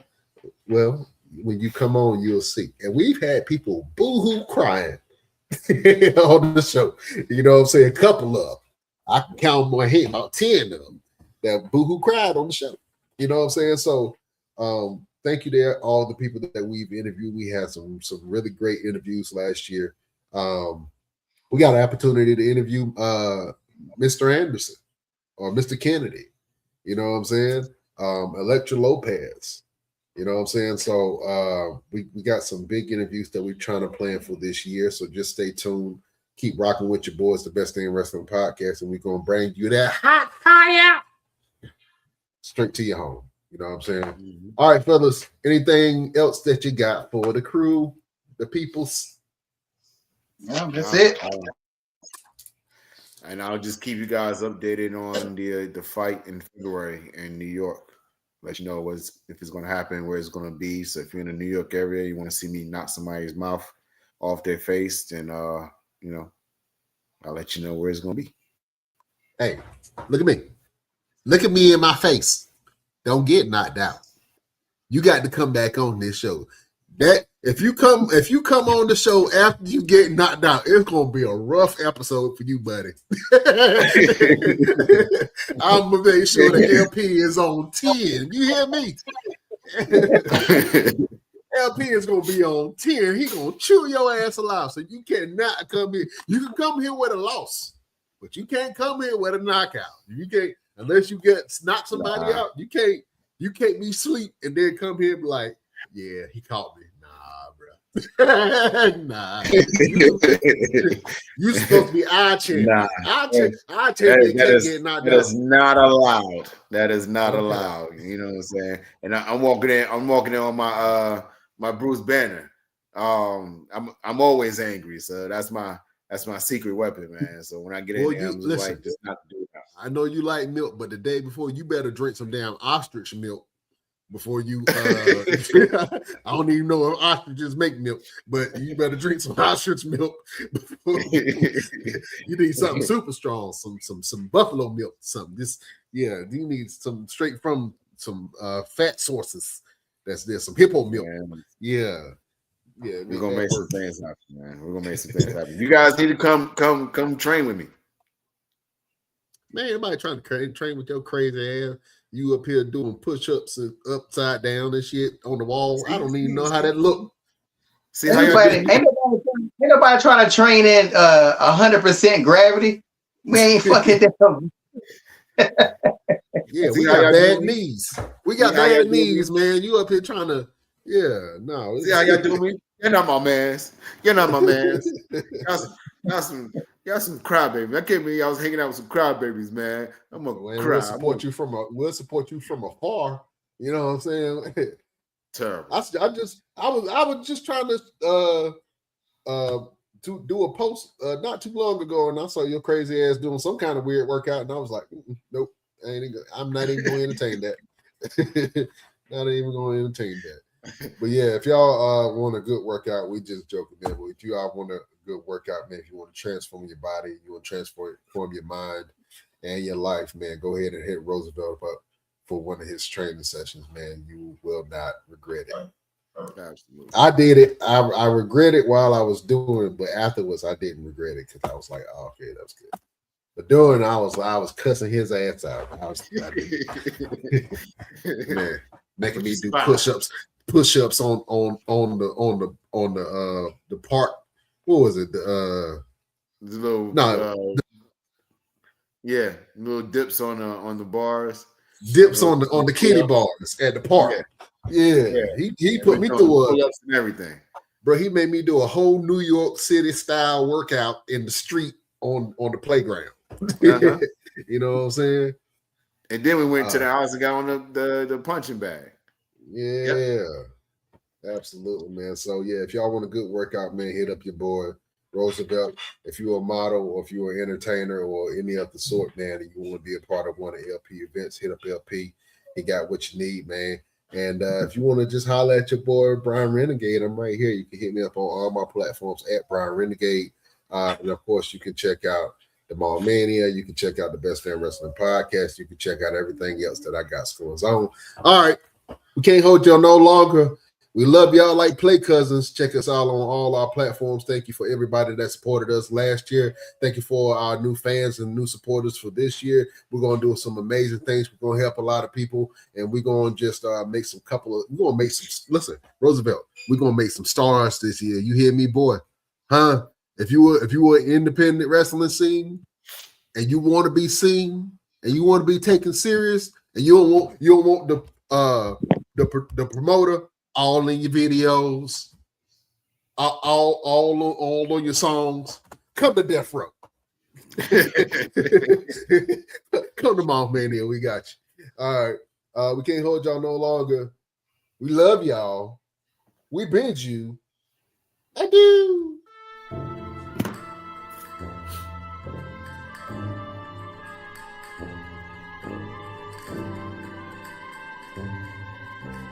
Well, when you come on, you'll see. And we've had people boo-hoo crying on the show. You know what I'm saying? A couple of them. I can count on my head, about 10 of them that boo-hoo cried on the show. You know what I'm saying? So thank you to all the people that we've interviewed. We had some really great interviews last year. We got an opportunity to interview Mr. Anderson or Mr. Kennedy. You know what I'm saying? Electra Lopez. You know what I'm saying? So we got some big interviews that we're trying to plan for this year. So just stay tuned. Keep rocking with your boys, the Best Damn Wrestling Podcast, and we're going to bring you that hot fire straight to your home. You know what I'm saying? Mm-hmm. All right, fellas, anything else that you got for the crew, the peoples? Yeah, that's it. And I'll just keep you guys updated on the fight in February in New York. Let you know if it's going to happen, where it's going to be. So if you're in the New York area, you want to see me knock somebody's mouth off their face, then I'll let you know where it's going to be. Hey, look at me. Look at me in my face. Don't get knocked out. You got to come back on this show. That if you come on the show after you get knocked out, it's gonna be a rough episode for you, buddy. I'm gonna make sure the LP is on 10. You hear me? LP is gonna be on 10. He gonna chew your ass alive. So you cannot come here. You can come here with a loss, but you can't come here with a knockout. You can't unless you knock somebody out. You can't be asleep and then come here and be like, yeah, he caught me. Nah. You supposed to be eye checking. Nah. Eye checking. That is not allowed. That is not allowed. You know what I'm saying? And I'm walking in on my my Bruce Banner. I'm always angry, so that's my That's my secret weapon, man. So when I get in there, I'm just like, just not to do it now. I know you like milk, but the day before, you better drink some damn ostrich milk before you. I don't even know if ostriches make milk, but you better drink some ostrich milk before you need something super strong, some buffalo milk, something. You need some straight from some fat sources. There's some hippo milk. Man. Yeah. We're gonna make some things happen, man. We're gonna make some things happen. You guys need to come train with me. Man, everybody trying to train with your crazy ass. You up here doing push-ups and upside down and shit on the wall. I don't even know how that look. See, ain't nobody trying to train in 100% gravity. We ain't fucking them. Yeah, we got bad knees. We got bad knees, man. You up here trying to, no. See how y'all do me? You're not my mans. You're not my mans. Y'all some crybabies. That can't mean I was hanging out with some crybabies, man. I'm gonna cry. We'll support you from afar. You know what I'm saying? Terrible. I was just trying to do a post not too long ago, and I saw your crazy ass doing some kind of weird workout, and I was like, nope, I'm not even going to entertain that. Not even going to entertain that. But yeah, if y'all want a good workout, we just joking there. But if you all want a good workout, man, if you want to transform your body, you want to transform your mind and your life, man, go ahead and hit Roosevelt up for one of his training sessions, man. You will not regret it. Absolutely. I did it. I regret it while I was doing it, but afterwards I didn't regret it because I was like, oh, okay, that's good. But during I was cussing his ass out. Man, making me do push-ups on the part. What was it? The little little dips on the bars. Dips on the kitty bars at the park. Yeah. He put me through pull-ups and everything. Bro, he made me do a whole New York City style workout in the street on the playground. Uh-huh. You know what I'm saying? And then we went to the house and got on the punching bag. Yeah. Yep. Absolutely, man. So yeah, if y'all want a good workout, man, hit up your boy Roosevelt. If you're a model or if you're an entertainer or any of the sort, man, and you want to be a part of one of LP events, hit up LP. He got what you need, man. And if you want to just holler at your boy Brian Renegade, I'm right here. You can hit me up on all my platforms at Brian Renegade. And of course, you can check out the Mall Mania. You can check out the Best Damn Wrestling Podcast. You can check out everything else that I got going on. All right. We can't hold y'all no longer. We love y'all like play cousins. Check us out on all our platforms. Thank you for everybody that supported us last year. Thank you for our new fans and new supporters for this year. We're going to do some amazing things. We're going to help a lot of people, and we're going to just listen, Roosevelt, we're going to make some stars this year. You hear me, boy? Huh? If you were an independent wrestling scene and you want to be seen and you want to be taken serious and you don't want the promoter all in your videos, all on your songs, come to Death Row. Come to Mount Mania, we got you. All right. We can't hold y'all no longer. We love y'all. We bid you adieu.